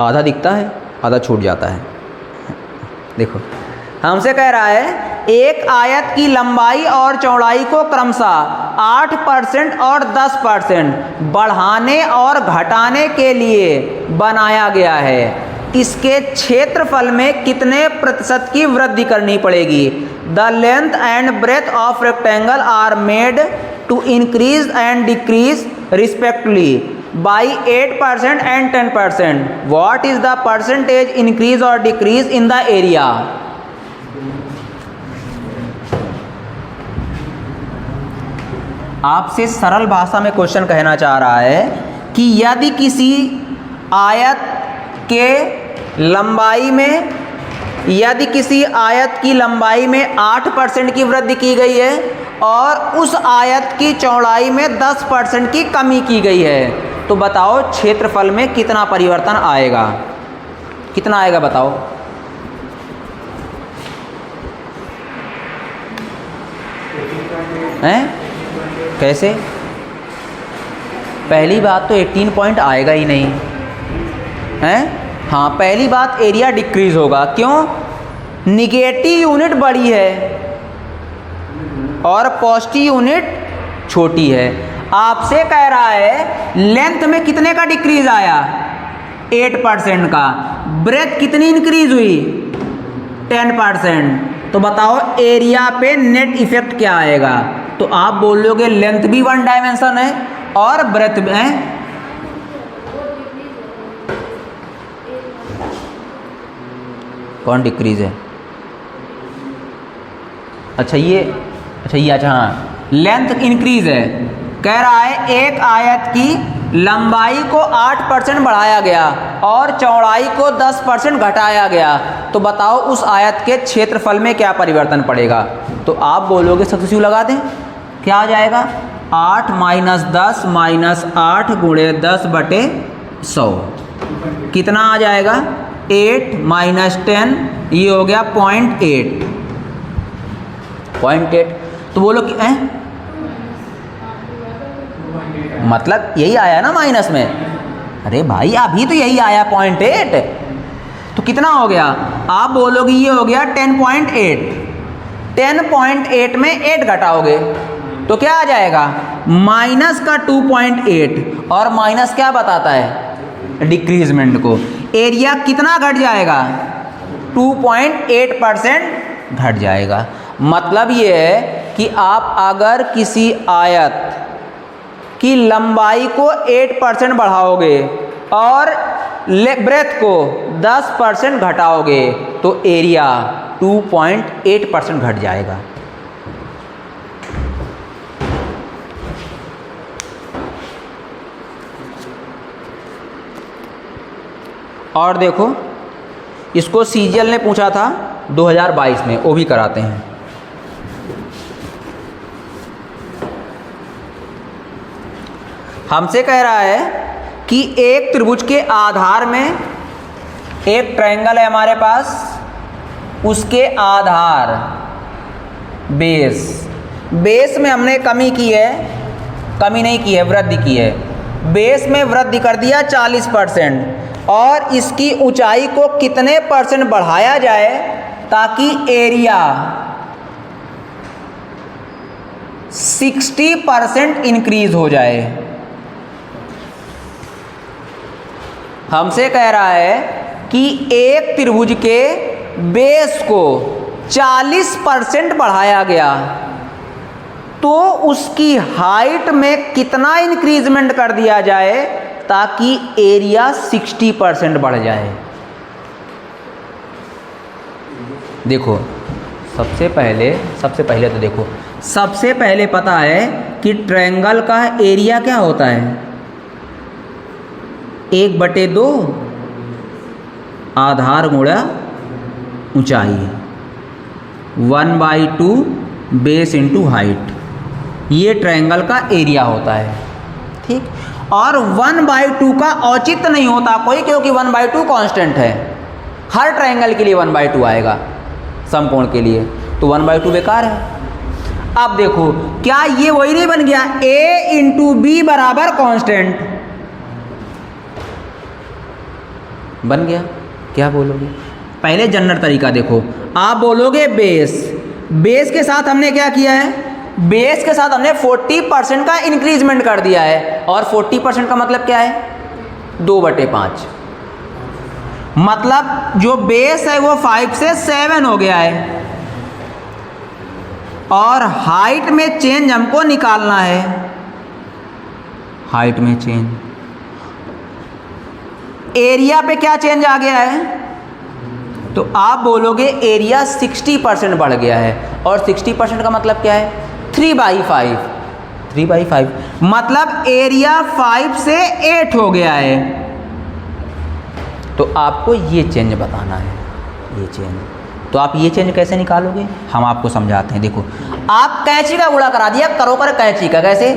आधा दिखता है आधा छूट जाता है। देखो हमसे कह रहा है एक आयत की लंबाई और चौड़ाई को क्रमशः 8% और 10% बढ़ाने और घटाने के लिए बनाया गया है, इसके क्षेत्रफल में कितने प्रतिशत की वृद्धि करनी पड़ेगी। The length and breadth of rectangle are made to increase and decrease respectively by 8% and 10%. What is the percentage increase or decrease in the area? आपसे सरल भाषा में क्वेश्चन कहना चाह रहा है कि यदि किसी आयत के लंबाई में की लंबाई में 8% की वृद्धि की गई है और उस आयत की चौड़ाई में 10% की कमी की गई है, तो बताओ क्षेत्रफल में कितना परिवर्तन आएगा, कितना आएगा बताओ। हैं कैसे, पहली बात तो 18 पॉइंट आएगा ही नहीं हैं। हाँ पहली बात एरिया डिक्रीज होगा, क्यों, निगेटिव यूनिट बड़ी है और पॉजिटिव यूनिट छोटी है। आपसे कह रहा है लेंथ में कितने का डिक्रीज आया 8% का, ब्रेथ कितनी इंक्रीज हुई 10%, तो बताओ एरिया पे नेट इफेक्ट क्या आएगा। तो आप बोलोगे लेंथ भी 1 डायमेंशन है और ब्रेथ भी है, कौन डिक्रीज है, अच्छा हाँ लेंथ इंक्रीज है। कह रहा है एक आयत की लंबाई को 8% बढ़ाया गया और चौड़ाई को 10% घटाया गया, तो बताओ उस आयत के क्षेत्रफल में क्या परिवर्तन पड़ेगा। तो आप बोलोगे सक्सेसिव लगा दें, क्या आ जाएगा 8 - 10 - 8 × 10/100 कितना आ जाएगा 8 - 10, ये हो गया 0.8। तो बोलो कि मतलब यही आया ना माइनस में, अरे भाई अभी तो यही आया 0.8, तो कितना हो गया, आप बोलोगे ये हो गया 10.8। 10.8 में 8 घटाओगे तो क्या आ जाएगा माइनस का 2.8, और माइनस क्या बताता है डिक्रीजमेंट को। एरिया कितना घट जाएगा 2.8% घट जाएगा। मतलब ये है कि आप अगर किसी आयत की लंबाई को 8% बढ़ाओगे और ब्रेथ को 10% घटाओगे तो एरिया 2.8% घट जाएगा। और देखो, इसको सीजीएल ने पूछा था 2022 में, वो भी कराते हैं। हमसे कह रहा है कि एक त्रिभुज के आधार में एक ट्रायंगल है हमारे पास, उसके आधार बेस में हमने कमी की है, कमी नहीं की है, वृद्धि की है। बेस में वृद्धि कर दिया 40% और इसकी ऊंचाई को कितने परसेंट बढ़ाया जाए ताकि एरिया 60% इंक्रीज हो जाए। हमसे कह रहा है कि एक त्रिभुज के बेस को 40% बढ़ाया गया तो उसकी हाइट में कितना इंक्रीजमेंट कर दिया जाए ताकि एरिया 60% बढ़ जाए। देखो, सबसे पहले तो देखो, सबसे पहले पता है कि ट्रायंगल का एरिया क्या होता है, 1/2 आधार गुणा ऊंचाई, 1/2 बेस इंटू हाइट, ये ट्रायंगल का एरिया होता है। ठीक, और 1/2 का औचित्य नहीं होता कोई, क्योंकि 1/2 कांस्टेंट है, हर ट्रायंगल के लिए 1/2 आएगा, समकोण के लिए तो 1/2 बेकार है। अब देखो, क्या ये वही नहीं बन गया, a इंटू बी बराबर कांस्टेंट बन गया। क्या बोलोगे? पहले जनरल तरीका देखो, आप बोलोगे बेस के साथ हमने क्या किया है, बेस के साथ हमने 40% का इंक्रीजमेंट कर दिया है, और 40% का मतलब क्या है, 2/5। मतलब जो बेस है वो 5 से 7 हो गया है, और हाइट में चेंज हमको निकालना है, हाइट में चेंज, एरिया पे क्या चेंज आ गया है, तो आप बोलोगे एरिया 60% बढ़ गया है, और 60% का मतलब क्या है, 3/5, मतलब एरिया 5 से 8 हो गया है। तो आपको ये चेंज बताना है, ये चेंज। तो आप ये चेंज कैसे निकालोगे, हम आपको समझाते हैं। देखो, आप कैंची का गुणा करा दिया, करो कर कैंची का, कैसे,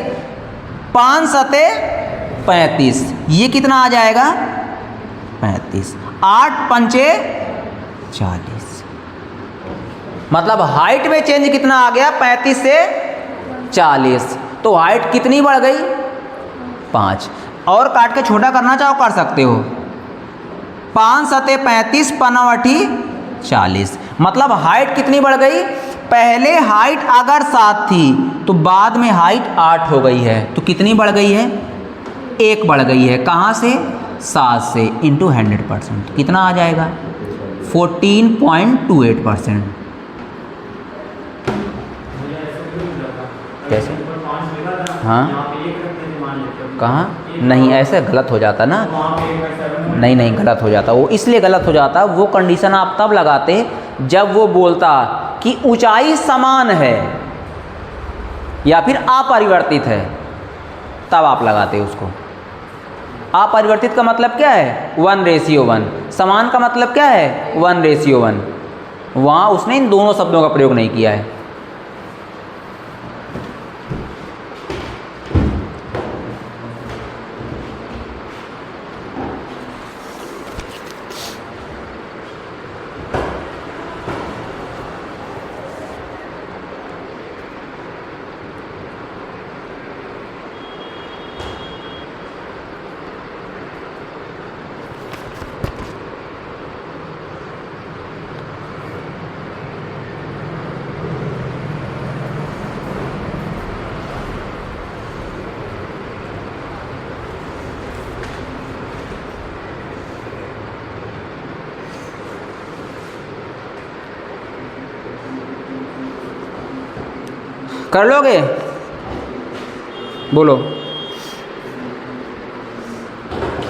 5 सते 35, ये कितना आ जाएगा 35, 8 पंचे 40, मतलब हाइट में चेंज कितना आ गया, 35 से 40। तो हाइट कितनी बढ़ गई, 5। और काट के छोटा करना चाहो कर सकते हो, 5 सते 35, 5 40, मतलब हाइट कितनी बढ़ गई, पहले हाइट अगर 7 थी तो बाद में हाइट 8 हो गई है, तो कितनी बढ़ गई है, 1 बढ़ गई है। कहाँ से, 7 से, इंटू 100%, कितना आ जाएगा, 14.28%। कैसे, हाँ, कहाँ, नहीं ऐसे गलत हो जाता ना, नहीं गलत हो जाता, वो इसलिए गलत हो जाता, वो कंडीशन आप तब लगाते जब वो बोलता कि ऊंचाई समान है या फिर अपरिवर्तित है, तब आप लगाते उसको। अपरिवर्तित का मतलब क्या है, 1:1, समान का मतलब क्या है, 1:1। वहाँ उसने इन दोनों शब्दों का प्रयोग नहीं किया है। कर लोगे, बोलो,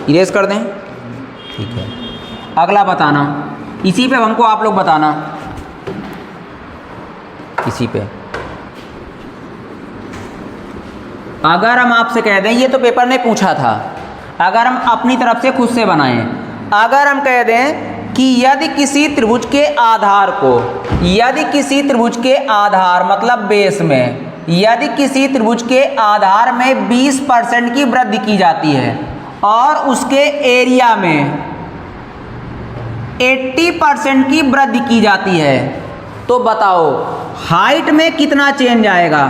इरेज कर दें। ठीक है, अगला बताना, इसी पे हमको आप लोग बताना, इसी पे। अगर हम आपसे कह दें, ये तो पेपर ने पूछा था, अगर हम अपनी तरफ से खुद से बनाएं, अगर हम कह दें कि यदि किसी त्रिभुज के आधार को, यदि किसी त्रिभुज के आधार मतलब बेस में, यदि किसी त्रिभुज के आधार में 20% की वृद्धि की जाती है और उसके एरिया में 80% की वृद्धि की जाती है, तो बताओ हाइट में कितना चेंज आएगा?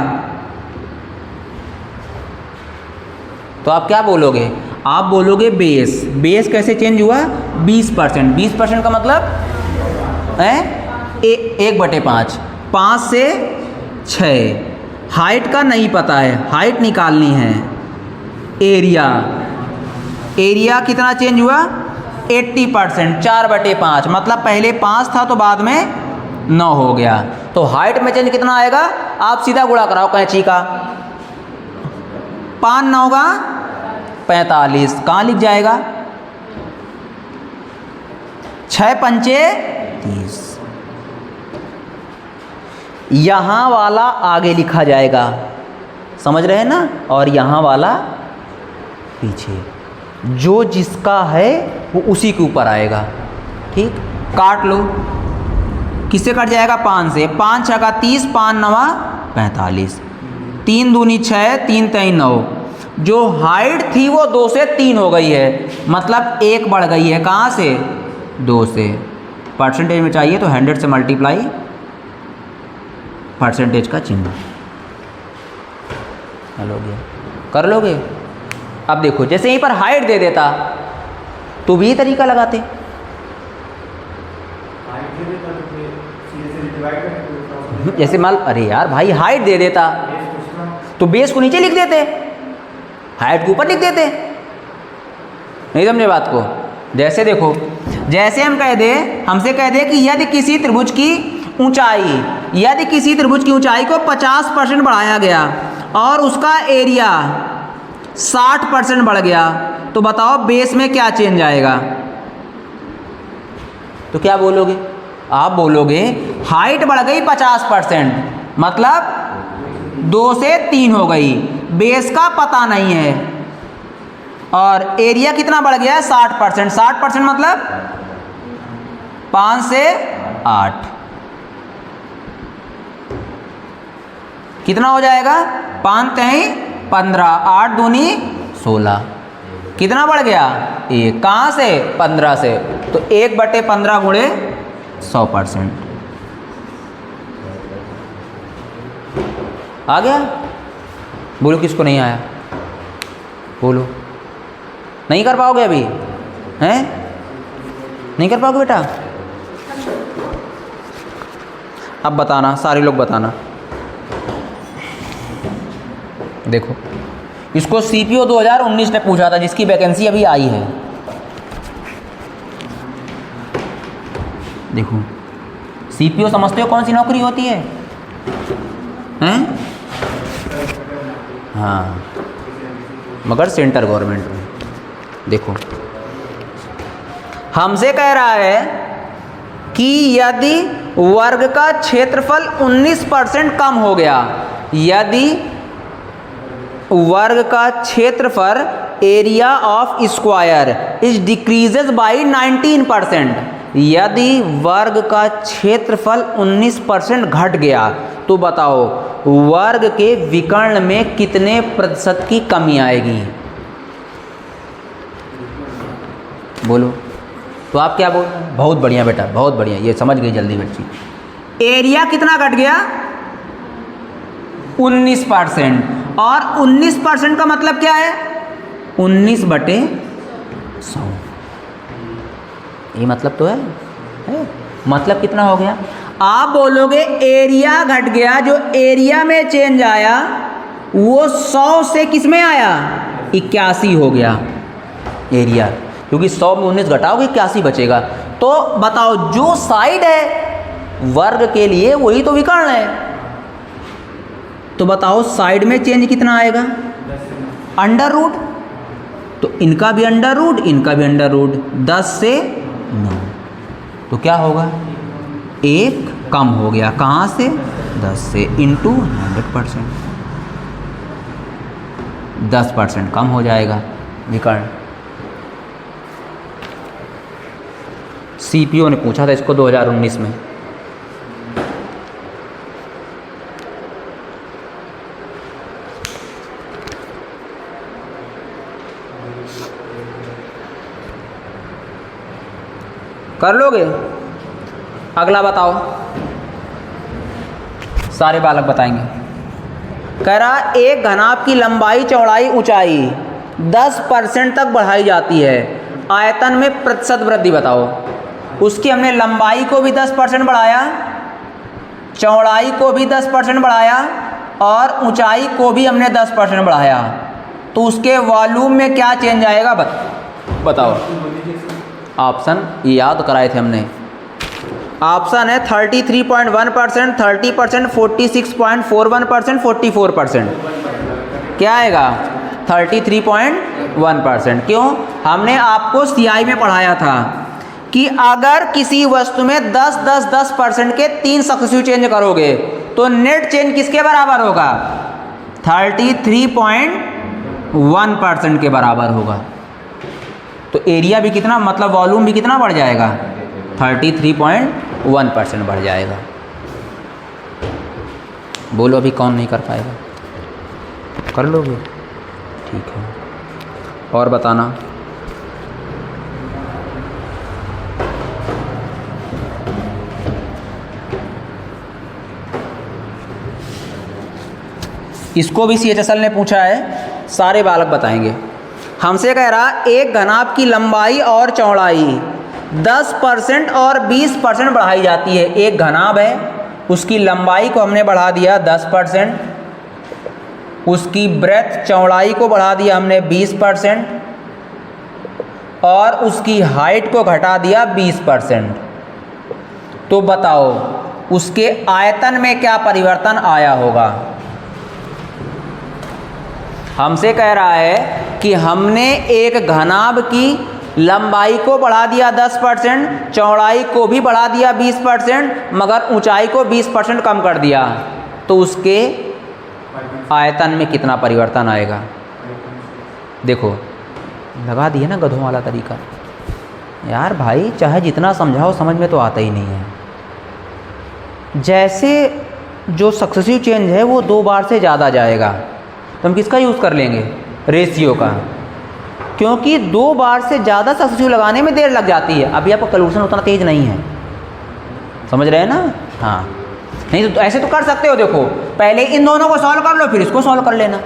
तो आप क्या बोलोगे? आप बोलोगे बेस। बेस कैसे चेंज हुआ? 20%। 20% का मतलब है 1/5, 5 से 6। हाइट का नहीं पता है, हाइट निकालनी है। एरिया, एरिया कितना चेंज हुआ? 80%, 4/5, मतलब पहले 5 था तो बाद में 9 हो गया। तो हाइट में चेंज कितना आएगा? आप सीधा गुणा कराओ कैंची का, 5 9 का 45, कहाँ लिख जाएगा? 6 पंचे 30, यहाँ वाला आगे लिखा जाएगा, समझ रहे हैं ना, और यहाँ वाला पीछे। जो जिसका है वो उसी के ऊपर आएगा। ठीक, काट लो, किससे कट जाएगा? 5 से। 5 6 का 30, 5 9 45, 3 दूनी 6, 3 3 9। जो हाइट थी वो 2 से 3 हो गई है, मतलब 1 बढ़ गई है। कहाँ से? 2 से। परसेंटेज में चाहिए तो 100 से मल्टीप्लाई परसेंटेज का चिन्ह लोगे, कर लोगे। अब देखो, जैसे यहीं पर हाइट दे देता तो भी तरीका लगाते। जैसे मान, अरे यार भाई हाइट दे देता तो बेस को नीचे लिख देते, हाइट को ऊपर लिख देते। नहीं समझे बात को? जैसे देखो, जैसे हम कह दे, हमसे कह दे कि यदि किसी त्रिभुज की ऊंचाई, यदि किसी त्रिभुज की ऊंचाई को 50% बढ़ाया गया और उसका एरिया 60% बढ़ गया, तो बताओ बेस में क्या चेंज आएगा? तो क्या बोलोगे? आप बोलोगे हाइट बढ़ गई 50%, मतलब 2 से 3 हो गई, बेस का पता नहीं है, और एरिया कितना बढ़ गया है? 60%। 60% मतलब 5 से 8, कितना हो जाएगा? 5 3 15, 8 दूनी 16, कितना बढ़ गया? 1। कहाँ से? 15 से। तो 1/15 गुणे 100%। आ गया? बोलो किसको नहीं आया? बोलो। नहीं कर पाओगे अभी? हैं? नहीं कर पाओगे बेटा? अब बताना, सारे लोग बताना। देखो, इसको सीपीओ 2019 ने पूछा था, जिसकी वैकेंसी अभी आई है। देखो, सीपीओ समझते हो कौन सी नौकरी होती है? हैं? हाँ, मगर सेंट्रल गवर्नमेंट में। देखो, हमसे कह रहा है कि यदि वर्ग का क्षेत्रफल 19% कम हो गया, यदि वर्ग का क्षेत्रफल area of square is decreases by 19%, यदि वर्ग का क्षेत्रफल 19% घट गया, तो बताओ वर्ग के विकर्ण में कितने प्रतिशत की कमी आएगी? बोलो। तो आप क्या बोल? बहुत बढ़िया बेटा, बहुत बढ़िया, ये समझ गई जल्दी बच्ची। एरिया कितना घट गया? 19%। और 19% का मतलब क्या है? 19/100। ये मतलब तो है? मतलब कितना हो गया? आप बोलोगे एरिया घट गया, जो एरिया में चेंज आया वो 100 से किस में आया? 81 हो गया एरिया, क्योंकि 100 में 19 घटाओगे 81 बचेगा। तो बताओ, जो साइड है वर्ग के लिए वही तो विकर्ण है, तो बताओ साइड में चेंज कितना आएगा? √। तो इनका भी अंडर रूट, इनका भी अंडर रूट, 10 से 9, तो क्या होगा, 1 कम हो गया, कहाँ से, 10 से, इंटू 100%, 10% कम हो जाएगा विकर्ण। सीपीओ ने पूछा था इसको 2019 में। कर लोगे? अगला बताओ, सारे बालक बताएंगे। कह रहा एक घनाभ की लंबाई, चौड़ाई, ऊंचाई 10% तक बढ़ाई जाती है, आयतन में प्रतिशत वृद्धि बताओ। उसकी हमने लंबाई को भी 10% बढ़ाया, चौड़ाई को भी 10% बढ़ाया और ऊंचाई को भी हमने 10% बढ़ाया, तो उसके वॉल्यूम में क्या चेंज आएगा बताओ। ऑप्शन याद कराए थे हमने। ऑप्शन है 33.1%, 30%, 46.41%, 44%। क्या आएगा? 33.1%। क्यों? हमने आपको सीआई में पढ़ाया था कि अगर किसी वस्तु में 10% के 3 सक्सेसिव चेंज करोगे तो नेट चेंज किसके बराबर होगा? 33.1% के बराबर होगा। तो एरिया भी कितना, मतलब वॉल्यूम भी कितना बढ़ जाएगा? 33.1% बढ़ जाएगा। बोलो अभी कौन नहीं कर पाएगा? कर लोगे? ठीक है, और बताना। इसको भी CHSL ने पूछा है, सारे बालक बताएंगे। हमसे कह रहा एक घनाभ की लंबाई और चौड़ाई 10% और 20% बढ़ाई जाती है। एक घनाभ है, उसकी लंबाई को हमने बढ़ा दिया 10%, उसकी ब्रेथ, चौड़ाई को बढ़ा दिया हमने 20% और उसकी हाइट को घटा दिया 20%। तो बताओ उसके आयतन में क्या परिवर्तन आया होगा? हमसे कह रहा है कि हमने एक घनाभ की लंबाई को बढ़ा दिया 10%, चौड़ाई को भी बढ़ा दिया 20%, मगर ऊंचाई को 20% कम कर दिया, तो उसके आयतन में कितना परिवर्तन आएगा? देखो लगा दिए ना गधों वाला तरीका। यार भाई चाहे जितना समझाओ समझ में तो आता ही नहीं है। जैसे जो सक्सेसिव चेंज है वो 2 बार से ज़्यादा जाएगा तो हम किसका यूज़ कर लेंगे? रेशियो का, क्योंकि 2 बार से ज़्यादा सक्सेसिव लगाने में देर लग जाती है। अभी आपका कैलकुलेशन उतना तेज नहीं है, समझ रहे हैं ना? हाँ, नहीं तो ऐसे तो कर सकते हो। देखो पहले इन दोनों को सॉल्व कर लो, फिर इसको सॉल्व कर लेना।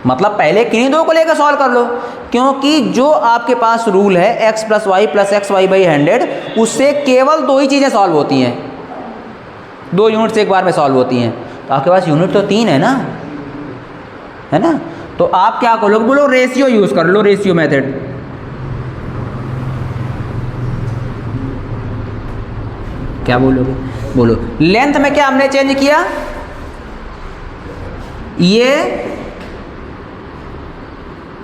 मतलब पहले किन्हीं दो को लेकर सॉल्व कर लो, क्योंकि जो आपके पास रूल है x + y + xy/100, उससे केवल 2 ही चीज़ें सॉल्व होती हैं, 2 यूनिट्स एक बार में सॉल्व होती हैं। तो आपके पास यूनिट तो 3 है ना, है ना? तो आप क्या करोगे? बोलो रेशियो यूज़ कर लो, रेशियो मेथड। क्या बोलोगे? बोलो। लेंथ में क्या हमने चेंज किया? ये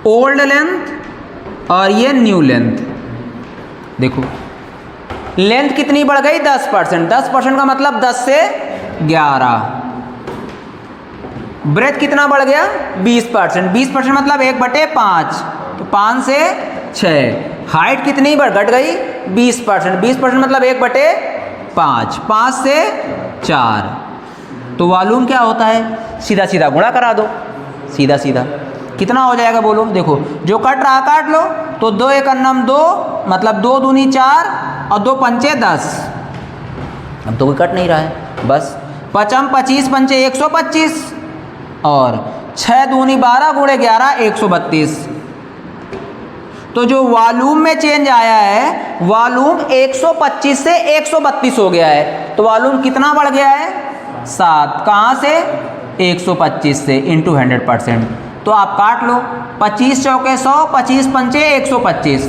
ओल्ड लेंथ और ये न्यू लेंथ। देखो लेंथ कितनी बढ़ गई? 10%। 10% का मतलब 10 से 11। ब्रेथ कितना बढ़ गया? 20%। 20% मतलब 1/5, तो 5 से 6। हाइट कितनी घट गई? 20%। 20% मतलब 1/5, 5 से 4। तो वॉल्यूम क्या होता है? सीधा सीधा गुणा करा दो, सीधा सीधा कितना हो जाएगा बोलो? देखो जो कट रहा काट लो। तो 2 × 2 मतलब 2 दूनी 4 और 2 पंचे 10। अब तो कोई कट नहीं रहा है, बस 5 25 पंचे 125 और 6 दूनी 12 × 11 132। तो जो वॉल्यूम में चेंज आया है, वॉल्यूम 125 से 132 हो गया है। तो वॉल्यूम कितना बढ़ गया है? 7। कहाँ से? 125 से, इंटू 100%। तो आप काट लो, 25 चौके 100, 25 पंचे 125,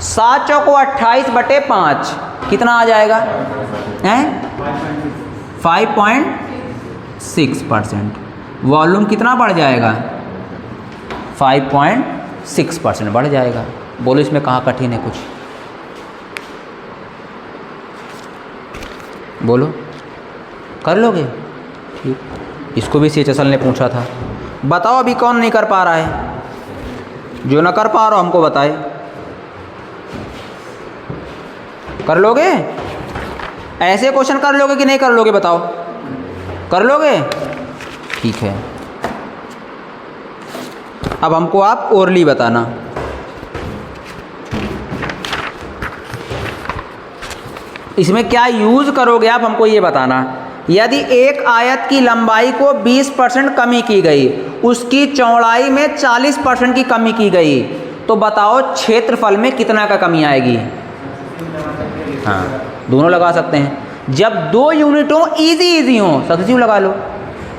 7 चौको 28/5 कितना आ जाएगा? हैं 5.6%। वॉल्यूम कितना बढ़ जाएगा? 5.6। 6% बढ़ जाएगा। बोलो इसमें कहाँ कठिन है कुछ? बोलो, कर लोगे? ठीक, इसको भी CHSL ने पूछा था। बताओ अभी कौन नहीं कर पा रहा है? जो ना कर पा रहा हो हमको बताए। कर लोगे? ऐसे क्वेश्चन कर लोगे कि नहीं कर लोगे? बताओ, कर लोगे? ठीक है, अब हमको आप ओरली बताना। इसमें क्या यूज करोगे आप, हमको ये बताना। यदि एक आयत की लंबाई को 20% कमी की गई, उसकी चौड़ाई में 40% की कमी की गई, तो बताओ क्षेत्रफल में कितना का कमी आएगी? हाँ, दोनों लगा सकते हैं। जब दो यूनिट हो, इजी हो, सब्स्टिट्यूट लगा लो।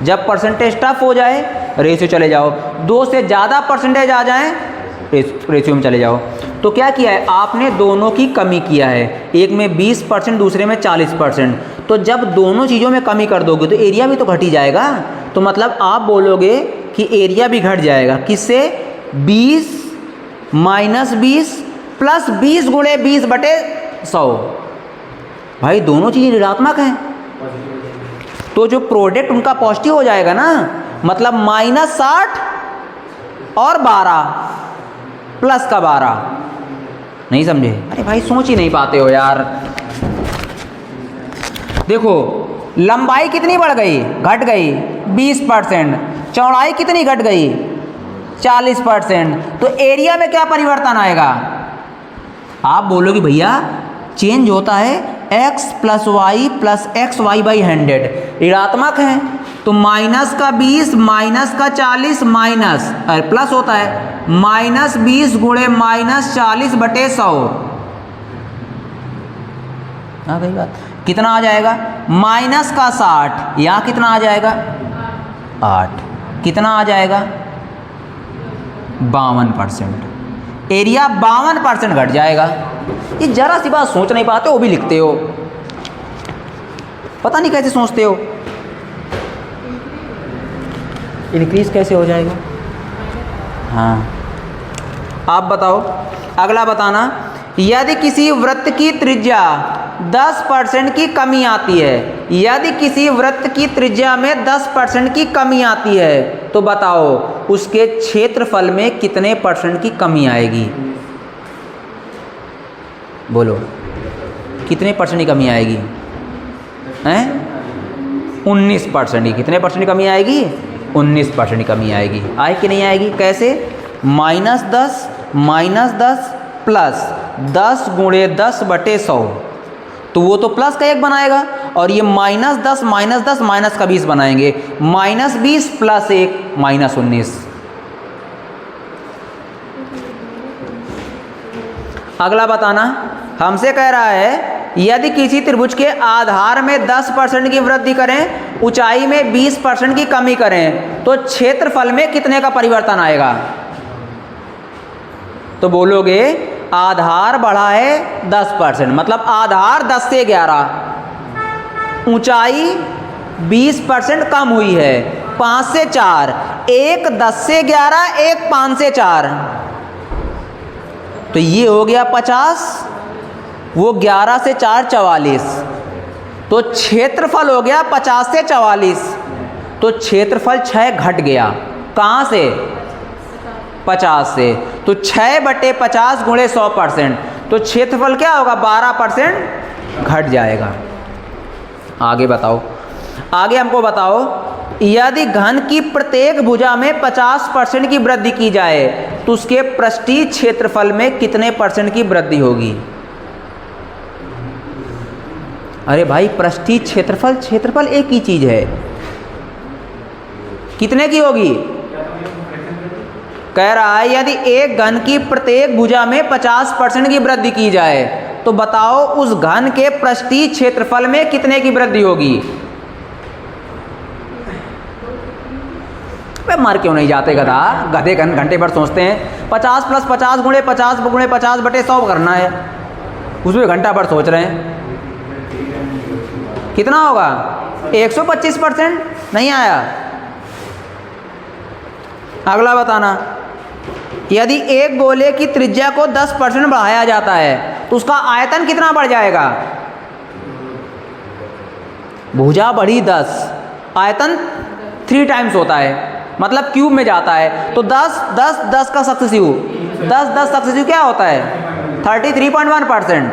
जब परसेंटेज टफ हो जाए, रेशियो चले जाओ। दो से ज़्यादा परसेंटेज आ जाए, रेशियो में चले जाओ। तो क्या किया है आपने? दोनों की कमी किया है, एक में 20%, दूसरे में 40%। तो जब दोनों चीज़ों में कमी कर दोगे तो एरिया भी तो घट ही जाएगा। तो मतलब आप बोलोगे कि एरिया भी घट जाएगा। किससे? 20 - 20 प्लस 20 गुणे 20/100। भाई दोनों चीज़ें ऋणात्मक हैं, तो जो प्रोडक्ट उनका पॉजिटिव हो जाएगा ना। मतलब -60 और 12 प्लस का 12। नहीं समझे? अरे भाई सोच ही नहीं पाते हो यार। देखो लंबाई कितनी बढ़ गई? घट गई 20%। चौड़ाई कितनी घट गई? 40%। तो एरिया में क्या परिवर्तन आएगा? आप बोलोगे भैया चेंज होता है x + y + xy/100। ऋणात्मक है तो माइनस का 20 माइनस का 40 माइनस प्लस होता है -20 गुणे -40/100। हाँ गई बात। कितना आ जाएगा? माइनस का 60, यहाँ कितना आ जाएगा? 8। कितना आ जाएगा? 52%। एरिया 52% घट जाएगा। ये जरा सी बात सोच नहीं पाते हो, भी लिखते हो। पता नहीं कैसे सोचते हो। इंक्रीज कैसे हो जाएगा? हाँ, आप बताओ। अगला बताना, यदि किसी वृत्त की त्रिज्या 10% की कमी आती है, यदि किसी वृत्त की त्रिज्या में 10% की कमी आती है, तो बताओ उसके क्षेत्रफल में कितने % की कमी आएगी? बोलो, कितने % की कमी आएगी? हैं? 19% की। कितने % की कमी आएगी? 19% की कमी आएगी। आए कि नहीं आएगी? कैसे? -10 प्लस 10 गुणे 10/100। तो वो तो प्लस का 1 बनाएगा, और ये -10 -10 माइनस का 20 बनाएंगे। -20 प्लस 1 -19। अगला बताना, हमसे कह रहा है यदि किसी त्रिभुज के आधार में 10% की वृद्धि करें, ऊंचाई में 20% की कमी करें, तो क्षेत्रफल में कितने का परिवर्तन आएगा? तो बोलोगे आधार बढ़ा है 10%, मतलब आधार 10 से 11, ऊंचाई 20% कम हुई है, 5 से 4, एक 10 से 11, एक 5 से 4, तो ये हो गया 50, वो 11 से 4 44, तो क्षेत्रफल हो गया 50 से 44। तो क्षेत्रफल 6 घट गया। कहाँ से? 50 से। तो 6/50 गुणे 100%, तो क्षेत्रफल क्या होगा? 12% घट जाएगा। आगे बताओ। आगे हमको बताओ, यदि घन की प्रत्येक भुजा में 50% की वृद्धि की जाए, तो उसके पृष्ठीय क्षेत्रफल में कितने % की वृद्धि होगी? अरे भाई पृष्ठीय क्षेत्रफल, क्षेत्रफल एक ही चीज है, कितने की होगी? कह रहा है यदि एक घन की प्रत्येक भुजा में 50% की वृद्धि की जाए, तो बताओ उस घन के पृष्ठीय क्षेत्रफल में कितने की वृद्धि होगी? वे मर क्यों नहीं जाते गधा? गधे घंटे भर सोचते हैं 50 + 50 गुणे 50 गुणे 50/100 करना है, उसमें घंटा भर सोच रहे हैं। कितना होगा? 125%। नहीं आया? अगला बताना, यदि एक गोले की त्रिज्या को 10% बढ़ाया जाता है तो उसका आयतन कितना बढ़ जाएगा? भुजा बढ़ी 10, आयतन 3 टाइम्स होता है, मतलब क्यूब में जाता है। तो 10 10 10 का सक्सेसिव 10 10 सक्सेसिव क्या होता है? 33.1%।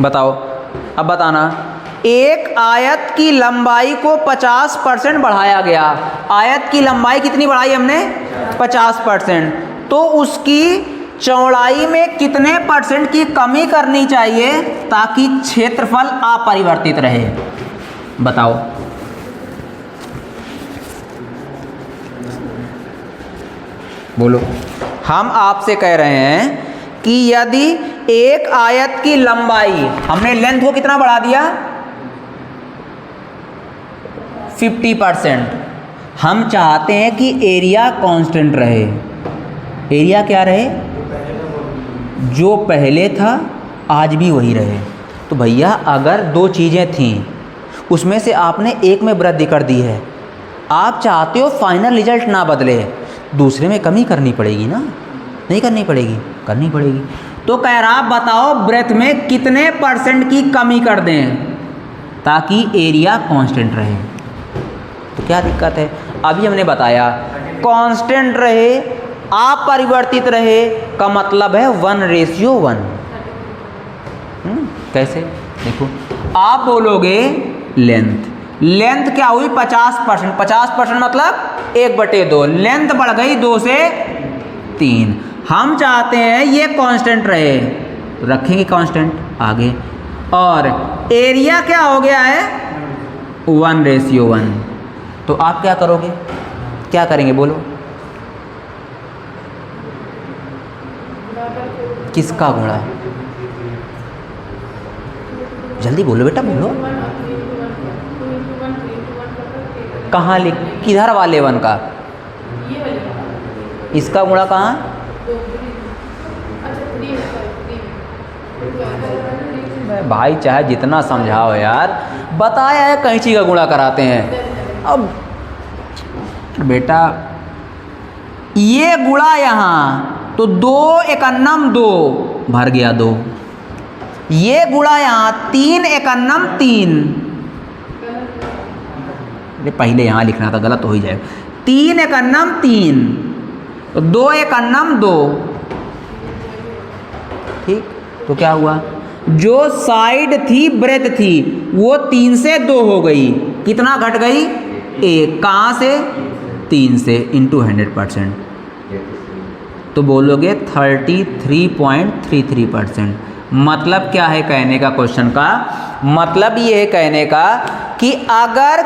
बताओ, अब बताना, एक आयत की लंबाई को 50% बढ़ाया गया। आयत की लंबाई कितनी बढ़ाई हमने? 50%। तो उसकी चौड़ाई में कितने % की कमी करनी चाहिए ताकि क्षेत्रफल अपरिवर्तित रहे? बताओ। बोलो। हम आपसे कह रहे हैं कि यदि एक आयत की लंबाई, हमने लेंथ को कितना बढ़ा दिया? 50%। हम चाहते हैं कि एरिया कांस्टेंट रहे। एरिया क्या रहे? जो पहले था आज भी वही रहे। तो भैया अगर 2 चीज़ें थीं, उसमें से आपने एक में वृद्धि कर दी है, आप चाहते हो फाइनल रिजल्ट ना बदले, दूसरे में कमी करनी पड़ेगी ना? नहीं करनी पड़ेगी? करनी पड़ेगी। तो कह रहा, बताओ ब्रेथ में कितने % की कमी कर दें ताकि एरिया कांस्टेंट रहे? तो क्या दिक्कत है? अभी हमने बताया कांस्टेंट रहे, अपरिवर्तित रहे का मतलब है 1:1। कैसे? देखो, आप बोलोगे लेंथ, लेंथ क्या हुई? 50%। 50% मतलब 1/2। लेंथ बढ़ गई 2 से 3। हम चाहते हैं ये कांस्टेंट रहे, रखेंगे कांस्टेंट आगे। और एरिया क्या हो गया है? 1:1। तो आप क्या करोगे? क्या करेंगे बोलो? किसका गुणा? जल्दी बोलो बेटा, बोलो। कहाँ लिख? किधर वाले 1 का? इसका गुणा कहाँ? भाई चाहे जितना समझाओ यार, बताया है कैंची का गुणा कराते हैं। अब बेटा ये गुणा यहाँ, तो 2 एकन्नम 2 भर गया 2। ये गुणा यहाँ 3 एकन्नम 3। अरे पहले यहाँ लिखना था, गलत हो ही जाएगा। 3 एकन्नम 3, 2 एकन्नम 2। ठीक, तो क्या हुआ? जो साइड थी, ब्रेथ थी, वो 3 से 2 हो गई। कितना घट गई? 1। कहाँ से? 3 से, इंटू 100%। तो बोलोगे 33.33%। मतलब क्या है कहने का? क्वेश्चन का मतलब ये है कहने का कि अगर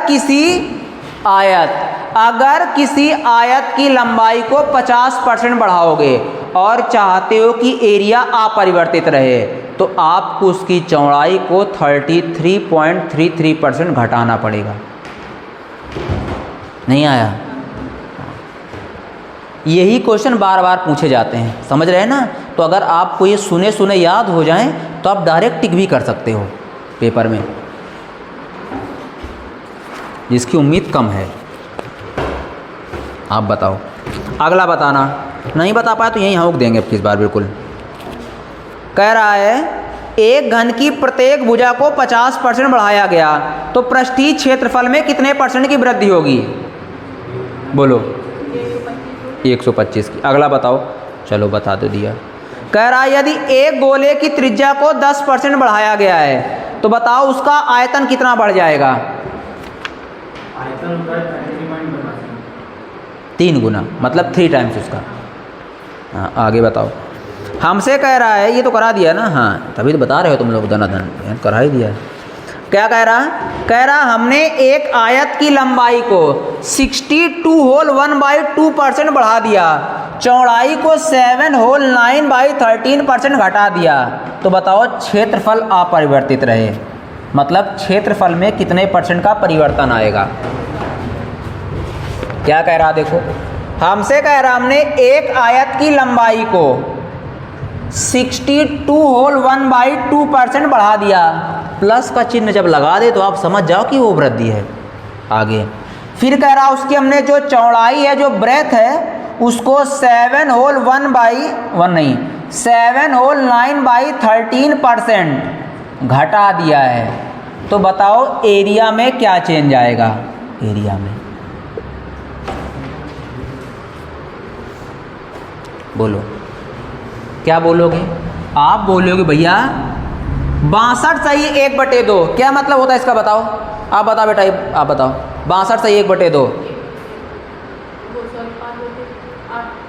किसी आयत की लंबाई को 50% बढ़ाओगे और चाहते हो कि एरिया अपरिवर्तित रहे, तो आपको उसकी चौड़ाई को 33.33% घटाना पड़ेगा। नहीं आया? यही क्वेश्चन बार बार पूछे जाते हैं, समझ रहे हैं ना? तो अगर आपको ये सुने सुने याद हो जाएं तो आप डायरेक्ट टिक भी कर सकते हो पेपर में, जिसकी उम्मीद कम है। आप बताओ, अगला बताना। नहीं बता पाए तो यहीं होक देंगे अब किस बार। बिल्कुल कह रहा है एक घन की प्रत्येक भुजा को 50% बढ़ाया गया तो पृष्ठीय क्षेत्रफल में कितने % की वृद्धि होगी? बोलो। 125 की। अगला बताओ। चलो बता दो दिया। कह रहा है यदि एक गोले की त्रिज्या को 10% बढ़ाया गया है तो बताओ उसका आयतन कितना बढ़ जाएगा? आयतन 3 गुना, मतलब 3 टाइम्स उसका। हाँ आगे बताओ। हमसे कह रहा है, ये तो करा दिया ना, हाँ तभी तो बता रहे हो तुम लोग धनाधन, करा ही दिया। क्या कह रहा? कह रहा हमने एक आयत की लंबाई को 62 होल 1/2% बढ़ा दिया, चौड़ाई को 7 होल 9/13% घटा दिया, तो बताओ क्षेत्रफल अपरिवर्तित रहे, मतलब क्षेत्रफल में कितने % का परिवर्तन आएगा? क्या कह रहा देखो, हमसे कह रहा हमने एक आयत की लंबाई को 62 होल 1/2% बढ़ा दिया, प्लस का चिन्ह जब लगा दे तो आप समझ जाओ कि वो वृद्धि है। आगे फिर कह रहा उसकी हमने जो चौड़ाई है, जो ब्रेथ है, उसको 7 होल 9/13% घटा दिया है। तो बताओ एरिया में क्या चेंज आएगा? एरिया में बोलो, क्या बोलोगे? आप बोलोगे भैया 62 सही 1/2। क्या मतलब होता है इसका बताओ? आप बताओ बेटा, आप बताओ। 62 सही 1/2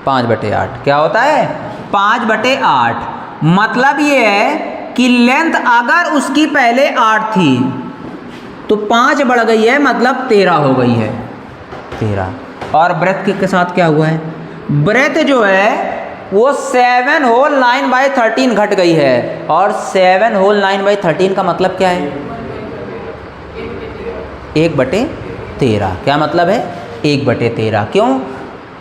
5/8 क्या होता है? 5/8। मतलब ये है कि लेंथ अगर उसकी पहले 8 थी तो 5 बढ़ गई है, मतलब 13 हो गई है, 13। और ब्रेथ के साथ क्या हुआ है? ब्रेथ जो है वो 7 होल 9/13 घट गई है। और 7 होल 9/13 का मतलब क्या है? 1/13। क्या मतलब है? 1/13। क्यों?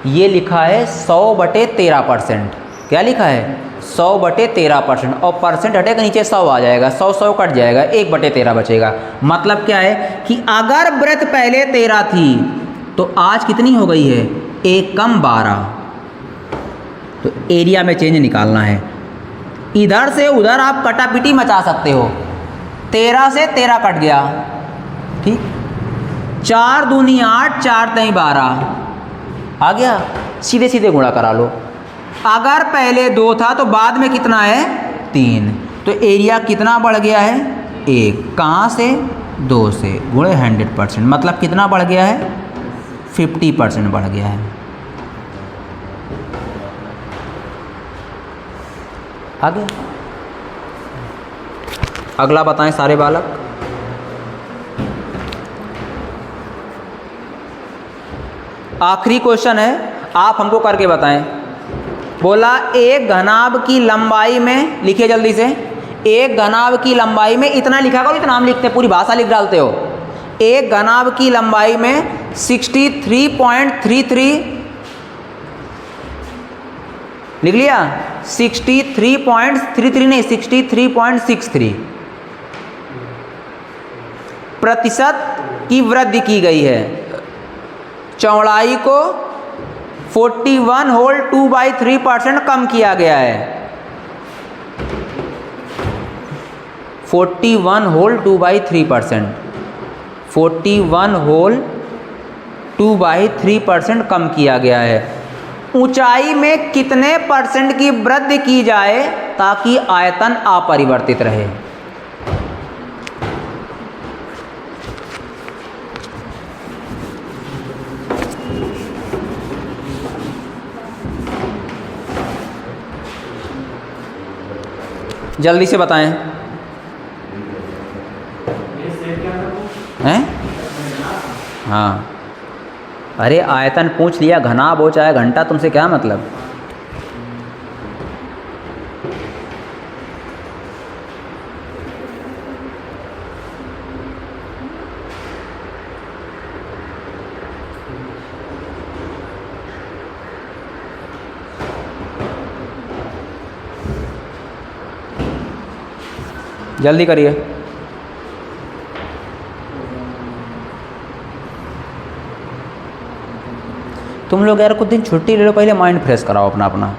ये लिखा है 100/13%। क्या लिखा है? 100/13%। और परसेंट हटेगा नीचे 100 आ जाएगा, 100 कट जाएगा, 1/13 बचेगा। मतलब क्या है कि अगर ब्रेथ पहले 13 थी तो आज कितनी हो गई है? 1 कम 12। तो एरिया में चेंज निकालना है। इधर से उधर आप कटापिटी मचा सकते हो। 13 से 13 कट गया, ठीक। 4 दूनी 8, 4 तई 12 आ गया। सीधे सीधे गुणा करा लो। अगर पहले 2 था तो बाद में कितना है? 3। तो एरिया कितना बढ़ गया है? 1। कहाँ से? 2 से। गुणे 100%। मतलब कितना बढ़ गया है? 50% बढ़ गया है। आगे अगला बताएं सारे बालक। आखिरी क्वेश्चन है, आप हमको करके बताएं। बोला एक घनाभ की लंबाई में, लिखिए जल्दी से, एक घनाभ की लंबाई में इतना लिखा करो, इतना नाम लिखते पूरी भाषा लिख डालते हो। एक घनाभ की लंबाई में 63.33 लिख लिया? 63.33 नहीं, 63.63 प्रतिशत की वृद्धि की गई है। चौड़ाई को 41 होल 2/3% कम किया गया है। 41 होल 2/3%, 41 होल 2/3% कम किया गया है। ऊंचाई में कितने परसेंट की वृद्धि की जाए ताकि आयतन अपरिवर्तित रहे? जल्दी से बताएं। हैं? हाँ, अरे आयतन पूछ लिया, घनाभ हो चाहे घंटा, तुमसे क्या मतलब? जल्दी करिए। तुम लोग यार कुछ दिन छुट्टी ले लो, पहले माइंड फ्रेश कराओ अपना अपना।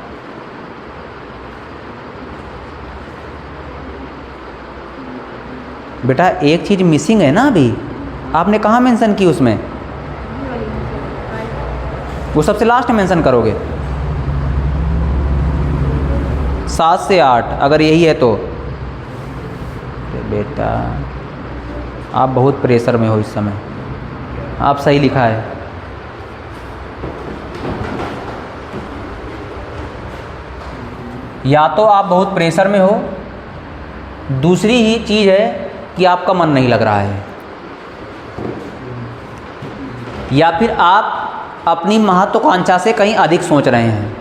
बेटा एक चीज़ मिसिंग है ना अभी, आपने कहाँ मेंशन की उसमें? वो सबसे लास्ट में मेंशन करोगे। 7 से 8 अगर यही है तो बेटा आप बहुत प्रेशर में हो इस समय। आप सही लिखा है। या तो आप बहुत प्रेशर में हो, दूसरी ही चीज़ है कि आपका मन नहीं लग रहा है, या फिर आप अपनी महत्वाकांक्षा से कहीं अधिक सोच रहे हैं।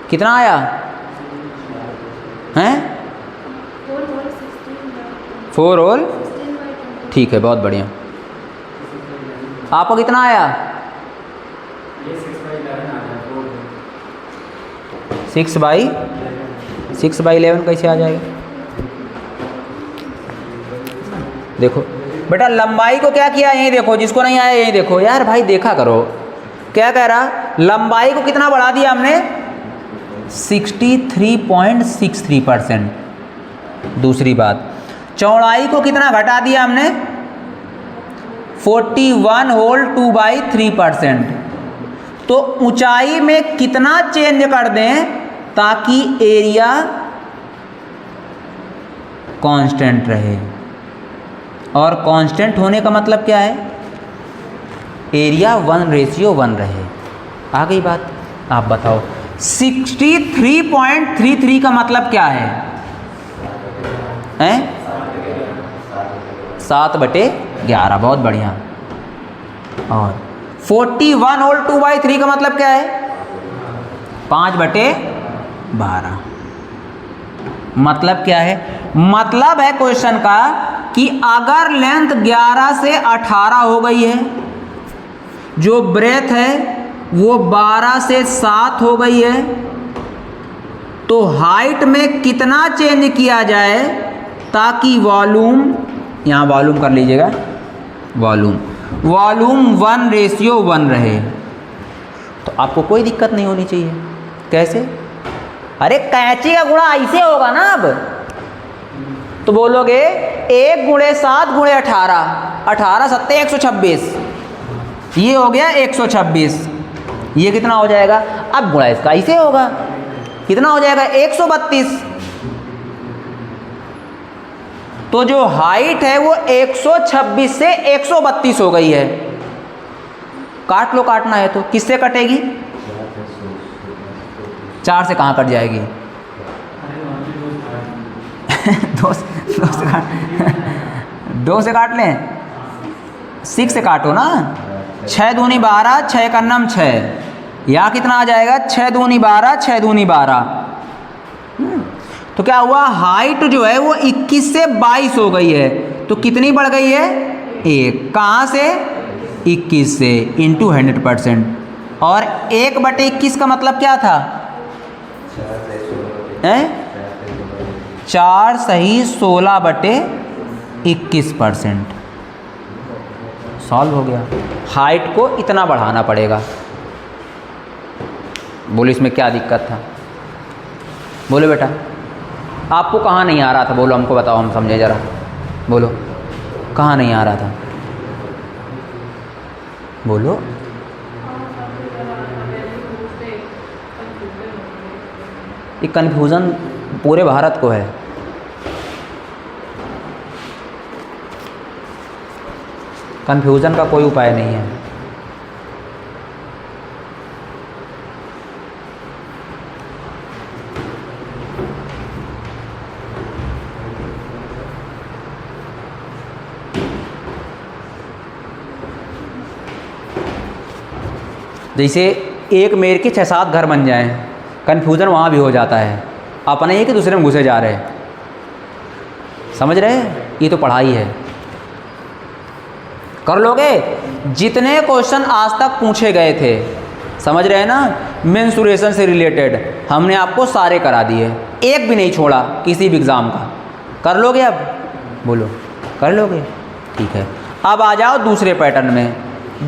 कितना आया हैं? 4 होल, ठीक है, बहुत बढ़िया। आपको कितना आया? 6/11 कैसे आ जाएगा? देखो बेटा लंबाई को क्या किया, यही देखो, जिसको नहीं आया यही देखो यार भाई, देखा करो क्या कह रहा, लंबाई को कितना बढ़ा दिया हमने, 63.63%। दूसरी बात, चौड़ाई को कितना घटा दिया हमने, 41 होल 2/3%। तो ऊंचाई में कितना चेंज कर दें ताकि एरिया कांस्टेंट रहे, और कांस्टेंट होने का मतलब क्या है, एरिया 1:1 रहे। आ गई बात? आप बताओ 63.33 का मतलब क्या है, हैं? 7/11, बहुत बढ़िया। और 41 होल 2/3 का मतलब क्या है, 5/12। मतलब क्या है, मतलब है क्वेश्चन का कि अगर लेंथ 11 से 18 हो गई है, जो ब्रेथ है वो 12 से 7 हो गई है, तो हाइट में कितना चेंज किया जाए ताकि वॉल्यूम, यहाँ वॉल्यूम कर लीजिएगा, वॉल्यूम 1:1 रहे। तो आपको कोई दिक्कत नहीं होनी चाहिए। कैसे? अरे कैंची का गुणा ऐसे होगा ना, अब तो बोलोगे 1 × 7 × 18, 18 7 126, ये हो गया 126। ये कितना हो जाएगा, अब गुणा इसका ऐसे होगा, कितना हो जाएगा 132। तो जो हाइट है वो 126 से 132 हो गई है। काट लो, काटना है तो किससे कटेगी, 4 से कहाँ कट जाएगी? 2 से काट लें, 6 से काटो ना, 6 दूनी 12, 6 का नम 6, यहाँ कितना आ जाएगा 6 दूनी 12, 6 दूनी 12। तो क्या हुआ, हाइट जो है वो 21 से 22 हो गई है। तो कितनी बढ़ गई है, 1। कहाँ से, 21 से, इंटू 100%। और 1/21 का मतलब क्या था, 4 सही 16/21%। सॉल्व हो गया। हाइट को इतना बढ़ाना पड़ेगा। बोलो इसमें क्या दिक्कत था, बोलो बेटा, आपको कहाँ नहीं आ रहा था, बोलो हमको बताओ, हम समझे ज़रा, बोलो कहाँ नहीं आ रहा था, बोलो। ये कन्फ्यूज़न पूरे भारत को है। कन्फ्यूज़न का कोई उपाय नहीं है। जैसे एक मेर के 6-7 घर बन जाएं, कन्फ्यूज़न वहाँ भी हो जाता है। अपने एक दूसरे में घुसे जा रहे हैं, समझ रहे हैं? ये तो पढ़ाई है, कर लोगे। जितने क्वेश्चन आज तक पूछे गए थे, समझ रहे हैं ना, मेंसुरेशन से रिलेटेड, हमने आपको सारे करा दिए, एक भी नहीं छोड़ा किसी भी एग्ज़ाम का। कर लोगे अब, बोलो कर लोगे? ठीक है। अब आ जाओ दूसरे पैटर्न में।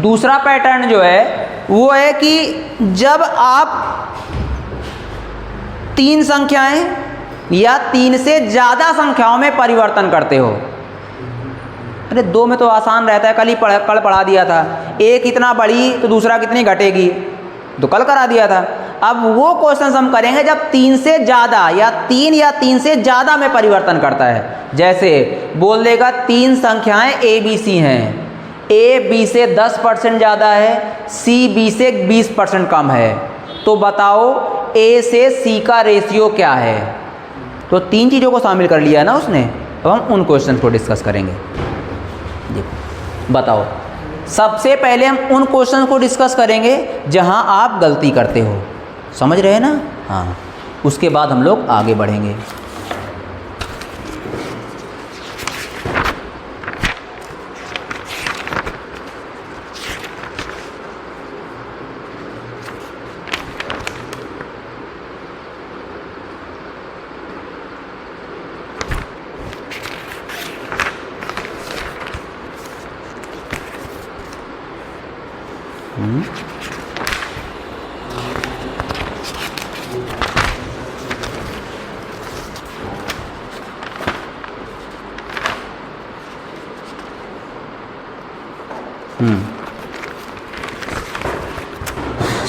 दूसरा पैटर्न जो है वो है कि जब आप 3 संख्याएं या 3 से ज़्यादा संख्याओं में परिवर्तन करते हो। अरे 2 में तो आसान रहता है, कल पढ़ा दिया था, एक इतना बढ़ी तो दूसरा कितनी घटेगी, तो कल करा दिया था। अब वो क्वेश्चन हम करेंगे जब 3 से ज़्यादा या 3 से ज़्यादा में परिवर्तन करता है। जैसे बोल देगा 3 संख्याएं ए बी सी हैं, ए बी से 10% ज़्यादा है, सी बी से 20% कम है, तो बताओ ए से सी का रेशियो क्या है। तो 3 चीज़ों को शामिल कर लिया ना उसने। अब हम उन क्वेश्चन को डिस्कस करेंगे। जी बताओ, सबसे पहले हम उन क्वेश्चन को डिस्कस करेंगे जहां आप गलती करते हो, समझ रहे हैं ना? हाँ, उसके बाद हम लोग आगे बढ़ेंगे।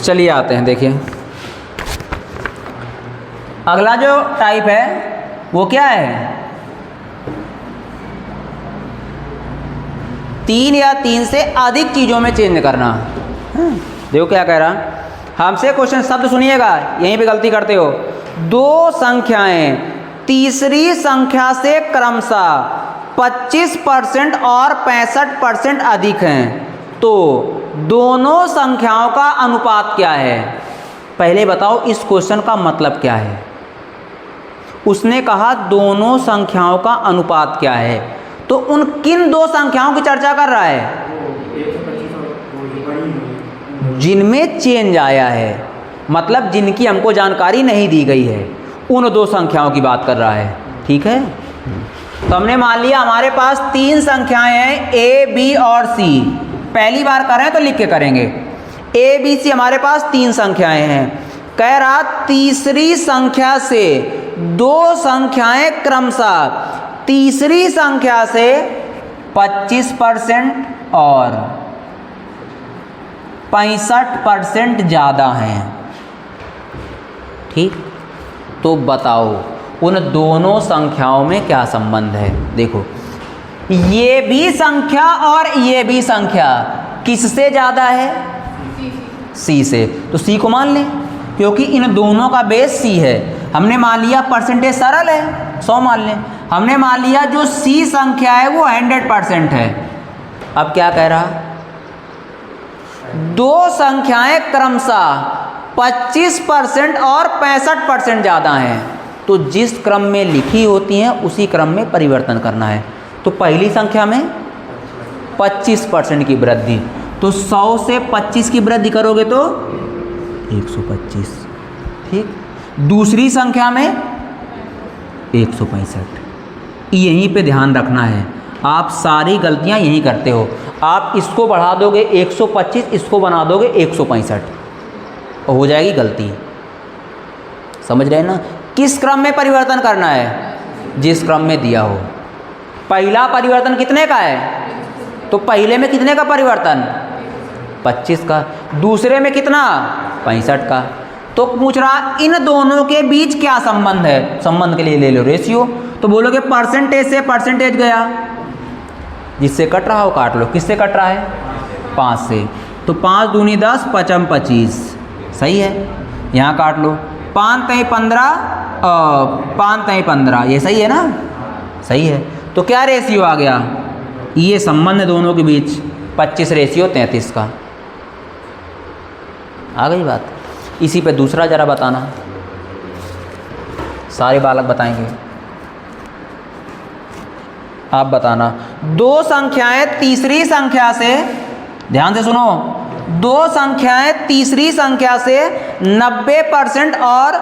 चलिए आते हैं, देखिए अगला जो टाइप है वो क्या है, 3 या 3 से अधिक चीज़ों में चेंज करना। देखो क्या कह रहा, हमसे क्वेश्चन शब्द सुनिएगा, यहीं पे गलती करते हो। दो संख्याएं तीसरी संख्या से क्रमशः 25% और 65% अधिक हैं, तो दोनों संख्याओं का अनुपात क्या है? पहले बताओ इस क्वेश्चन का मतलब क्या है। उसने कहा दोनों संख्याओं का अनुपात क्या है, तो उन किन दो संख्याओं की चर्चा कर रहा है? जिनमें चेंज आया है, मतलब जिनकी हमको जानकारी नहीं दी गई है, उन दो संख्याओं की बात कर रहा है। ठीक है, तो हमने मान लिया हमारे पास 3 संख्याएं हैं, ए बी और सी। पहली बार कर रहे हैं तो लिख के करेंगे। ए बी सी हमारे पास 3 संख्याएं हैं। कह रहा तीसरी संख्या से 2 संख्याएं क्रमशः तीसरी संख्या से 25% और 65% ज़्यादा हैं। ठीक, तो बताओ उन दोनों संख्याओं में क्या संबंध है। देखो ये भी संख्या और ये भी संख्या किससे ज़्यादा है? सी से। तो सी को मान लें, क्योंकि इन दोनों का बेस सी है। हमने मान लिया परसेंटेज सरल है, 100 मान लें। हमने मान लिया जो सी संख्या है वो 100% है। अब क्या कह रहा, दो संख्याएं क्रमशः 25% और 65% ज़्यादा हैं, तो जिस क्रम में लिखी होती हैं उसी क्रम में परिवर्तन करना है। तो पहली संख्या में 25% की वृद्धि, तो 100 से 25 की वृद्धि करोगे तो 125। ठीक, दूसरी संख्या में 165। यहीं पे ध्यान रखना है, आप सारी गलतियां यहीं करते हो। आप इसको बढ़ा दोगे 125, इसको बना दोगे 165, और हो जाएगी गलती। समझ रहे हैं ना? किस क्रम में परिवर्तन करना है? जिस क्रम में दिया हो। पहला परिवर्तन कितने का है? तो पहले में कितने का परिवर्तन? 25 का। दूसरे में कितना? 65 का। तो पूछ रहा इन दोनों के बीच क्या संबंध है? संबंध के लिए ले लो रेशियो। तो बोलोगे परसेंटेज से परसेंटेज गया, जिससे कट रहा हो काट लो। किससे कट रहा है? 5 से। तो 5 दूनी 10, 5 25, सही है। यहाँ काट लो, 5 3 15, 5 3 15, ये सही है ना? सही है। तो क्या रेशियो आ गया? ये संबंध है दोनों के बीच, 25 रेशियो 33 का। आ गई बात। इसी पे दूसरा जरा बताना, सारे बालक बताएंगे, आप बताना। दो संख्याएं तीसरी संख्या से, ध्यान से सुनो, दो संख्याएं तीसरी संख्या से 90% और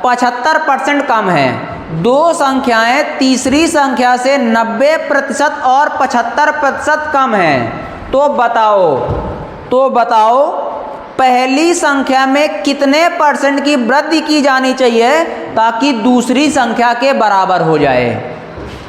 75% कम है। दो संख्याएं तीसरी संख्या से 90% और 75% कम है। तो बताओ पहली संख्या में कितने परसेंट की वृद्धि की जानी चाहिए ताकि दूसरी संख्या के बराबर हो जाए।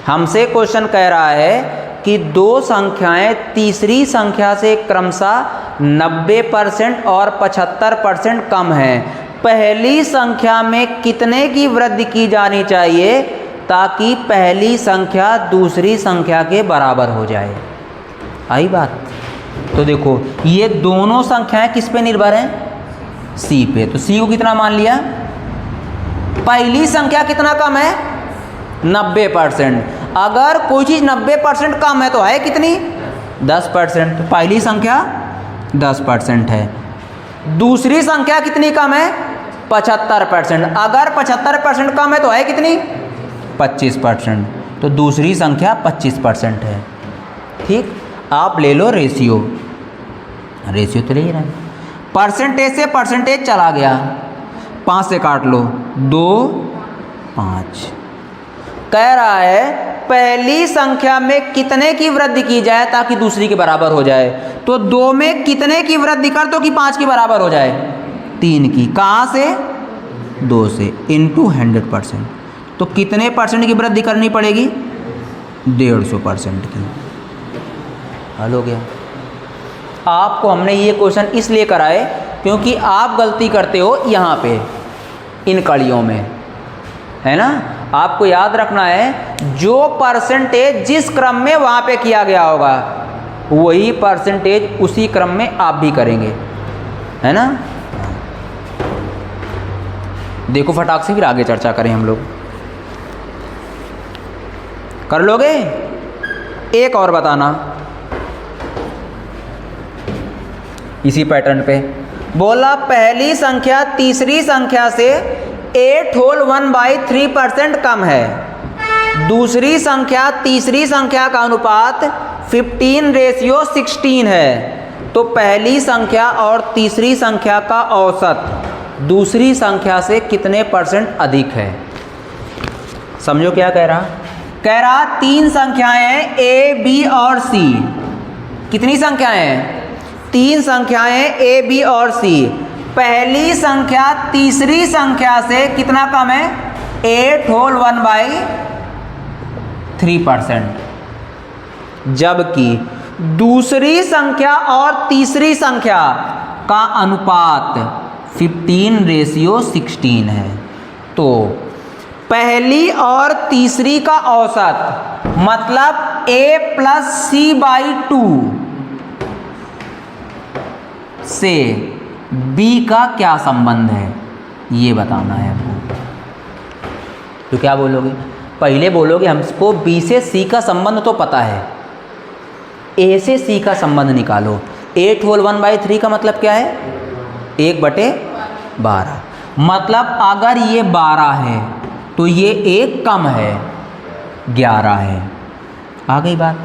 हमसे क्वेश्चन कह रहा है कि दो संख्याएं तीसरी संख्या से क्रमशः 90% और 75% कम है। पहली संख्या में कितने की वृद्धि की जानी चाहिए ताकि पहली संख्या दूसरी संख्या के बराबर हो जाए। आई बात। तो देखो ये दोनों संख्याएं किस पे निर्भर हैं? सी पे। तो सी को कितना मान लिया? पहली संख्या कितना कम है? 90%। अगर कोई चीज़ 90% कम है तो है कितनी? 10%। तो पहली संख्या 10% है। दूसरी संख्या कितनी कम है? 75%। अगर 75% कम है तो है कितनी? 25%। तो दूसरी संख्या 25% है। ठीक, आप ले लो रेशियो। रेशियो तो ले ही रहे हैं। परसेंटेज से परसेंटेज चला गया, 5 से काट लो, 2 5। कह रहा है पहली संख्या में कितने की वृद्धि की जाए ताकि दूसरी के बराबर हो जाए। तो 2 में कितने की वृद्धि कर दो कि 5 की बराबर हो जाए? 3 की। कहाँ से? 2 से, इंटू 100%। तो कितने परसेंट की वृद्धि करनी पड़ेगी? 150% की। हल हो गया। आपको हमने ये क्वेश्चन इसलिए कराए क्योंकि आप गलती करते हो यहाँ पे इन कड़ियों में, है ना। आपको याद रखना है जो परसेंटेज जिस क्रम में वहाँ पे किया गया होगा वही परसेंटेज उसी क्रम में आप भी करेंगे, है ना। देखो फटाक से फिर आगे चर्चा करें हम लोग। कर लोगे? एक और बताना इसी पैटर्न पे। बोला पहली संख्या तीसरी संख्या से 8 होल 1/3% कम है। दूसरी संख्या तीसरी संख्या का अनुपात 15:16 है। तो पहली संख्या और तीसरी संख्या का औसत दूसरी संख्या से कितने % अधिक है? समझो क्या कह रहा? कह रहा 3 संख्याएं हैं A, B और C। कितनी संख्याएं हैं? 3 संख्याएं A, B और C। पहली संख्या तीसरी संख्या से कितना कम है? 8 होल 1/3%। जबकि दूसरी संख्या और तीसरी संख्या का अनुपात 15:16 है। तो पहली और तीसरी का औसत मतलब A + C/2 से B का क्या संबंध है ये बताना है आपको। तो क्या बोलोगे? पहले बोलोगे हमको B से C का संबंध तो पता है, A से C का संबंध निकालो। 8 होल 1/3 का मतलब क्या है? 1/12। मतलब अगर ये 12 है तो ये 1 कम है, 11 है। आ गई बात?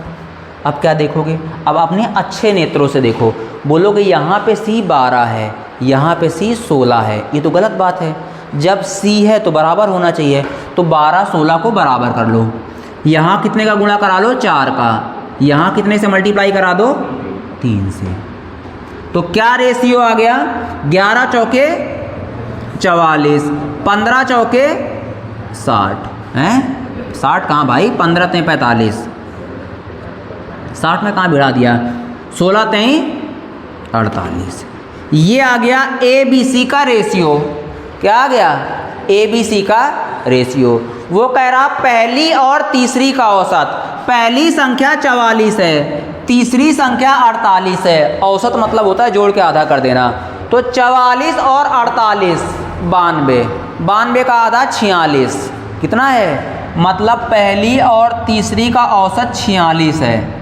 अब क्या देखोगे? अब अपने अच्छे नेत्रों से देखो। बोलोगे यहाँ पे C 12 है, यहाँ पे C 16 है, ये तो गलत बात है। जब C है तो बराबर होना चाहिए, तो 12 16 को बराबर कर लो। यहाँ कितने का गुणा करा लो? 4 का। यहाँ कितने से मल्टीप्लाई करा दो? 3 से। तो क्या रेशियो आ गया? 11 चौके 44, 15 चौके 60 हैं। 60 कहाँ भाई? 15 तें 45, 60 में कहाँ भिड़ा दिया? 16 तें 48। ये आ गया ABC का रेशियो। क्या आ गया? ABC का रेशियो। वो कह रहा पहली और तीसरी का औसत। पहली संख्या 44 है, तीसरी संख्या 48 है। औसत मतलब होता है जोड़ के आधा कर देना। तो 44 और 48 92, 92 का आधा 46। कितना है? मतलब पहली और तीसरी का औसत 46 है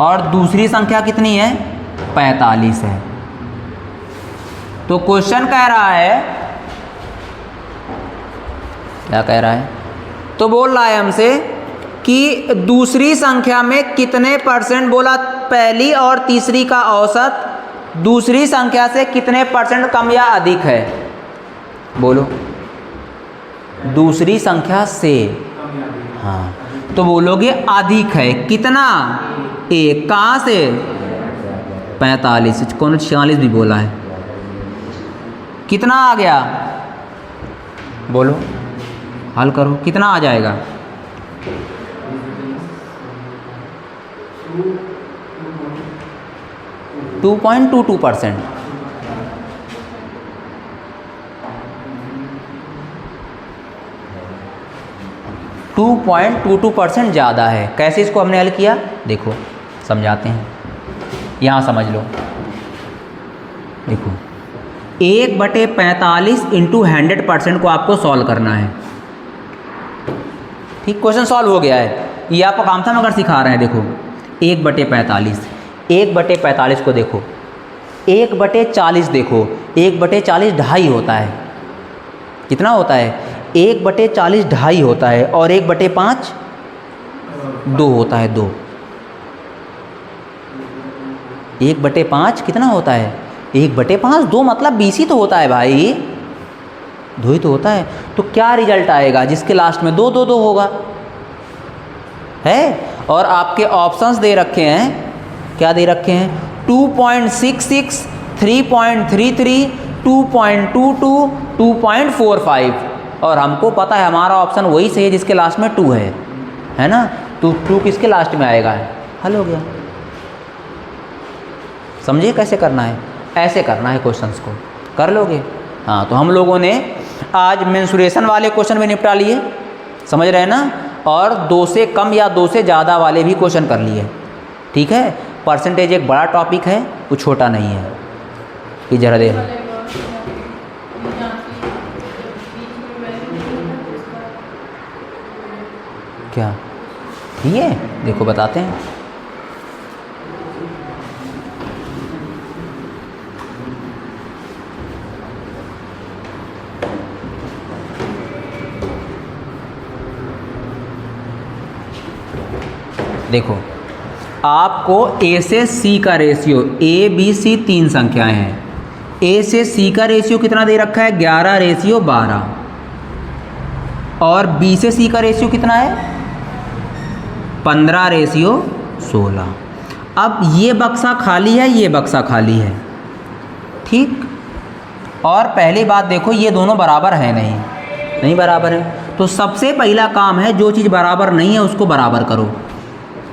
और दूसरी संख्या कितनी है? 45 है। तो क्वेश्चन कह रहा है, क्या कह रहा है? तो बोल रहा है हमसे कि दूसरी संख्या में कितने % बोला पहली और तीसरी का औसत दूसरी संख्या से कितने % कम या अधिक है? बोलो। दूसरी संख्या से, हाँ, तो बोलोगे अधिक है। कितना? 1। कहाँ से? 45। कौन 46 भी बोला है। कितना आ गया? बोलो, हल करो। कितना आ जाएगा? 2.22%। 2.22% ज़्यादा है। कैसे इसको हमने हल किया देखो, समझाते हैं। यहाँ समझ लो। देखो 1/45 इंटू 100% को आपको सॉल्व करना है। ठीक, क्वेश्चन सॉल्व हो गया है। ये आपको कामथा नगर सिखा रहे हैं। देखो 1/45, 1/45 को देखो, 1/40 देखो, 1/40 2.5 होता है। कितना होता है? 1/40 2.5 होता है और 1/5 2 होता है। 2 1/5 कितना होता है? 1/5 2 मतलब 20 ही तो होता है भाई, 2 ही तो होता है। तो क्या रिजल्ट आएगा जिसके लास्ट में 2 2 2 होगा है। और आपके ऑप्शंस दे रखे हैं, क्या दे रखे हैं? 2.66, 3.33, 2.22, 2.45। और हमको पता है हमारा ऑप्शन वही सही है जिसके लास्ट में 2 है ना। तो 2 किसके लास्ट में आएगा? हल हो गया। समझिए कैसे करना है, ऐसे करना है क्वेश्चंस को, कर लोगे। हाँ, तो हम लोगों ने आज मेंसुरेशन वाले क्वेश्चन भी निपटा लिए, समझ रहे हैं ना, और 2 से कम या 2 से ज़्यादा वाले भी क्वेश्चन कर लिए। ठीक है, परसेंटेज एक बड़ा टॉपिक है, वो छोटा नहीं है। ये जरा दे क्या ये देखो बताते हैं। देखो आपको ए से सी का रेशियो, ए बी सी 3 संख्याएं हैं, ए से सी का रेशियो कितना दे रखा है 11:12, और बी से सी का रेशियो कितना है 15:16। अब ये बक्सा खाली है, ये बक्सा खाली है, ठीक। और पहली बात देखो, ये दोनों बराबर है नहीं बराबर है, तो सबसे पहला काम है जो चीज़ बराबर नहीं है उसको बराबर करो।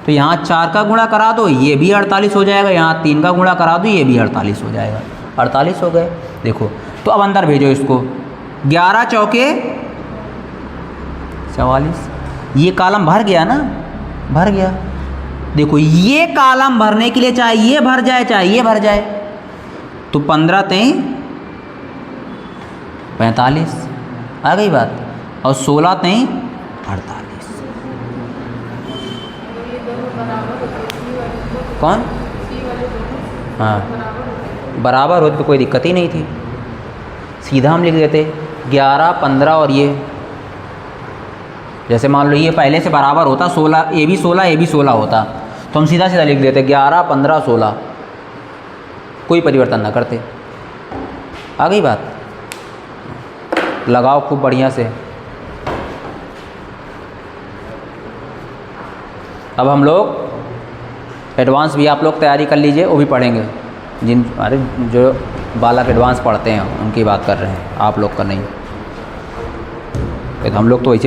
तो यहाँ 4 का गुणा करा दो, ये भी 48 हो जाएगा, यहाँ 3 का गुणा करा दो, ये भी 48 हो जाएगा, 48 हो गए। देखो तो अब अंदर भेजो इसको, 11 चौके 44, ये कॉलम भर गया ना, भर गया। देखो ये कॉलम भरने के लिए चाहे ये भर जाए चाहे ये भर जाए, तो 15 3 45 आ गई बात, और 16 3 48। कौन? हाँ, बराबर होते तो कोई दिक्कत ही नहीं थी, सीधा हम लिख देते 11 15, और ये जैसे मान लो ये पहले से बराबर होता 16, ये भी 16 ये भी 16 होता, तो हम सीधा सीधा लिख देते 11 15 16, कोई परिवर्तन ना करते। आ गई बात, लगाओ खूब बढ़िया से। अब हम लोग एडवांस भी आप लोग तैयारी कर लीजिए, वो भी पढ़ेंगे, जो बालक एडवांस पढ़ते हैं उनकी बात कर रहे हैं, आप लोग का नहीं। तो हम लोग तो ऐसे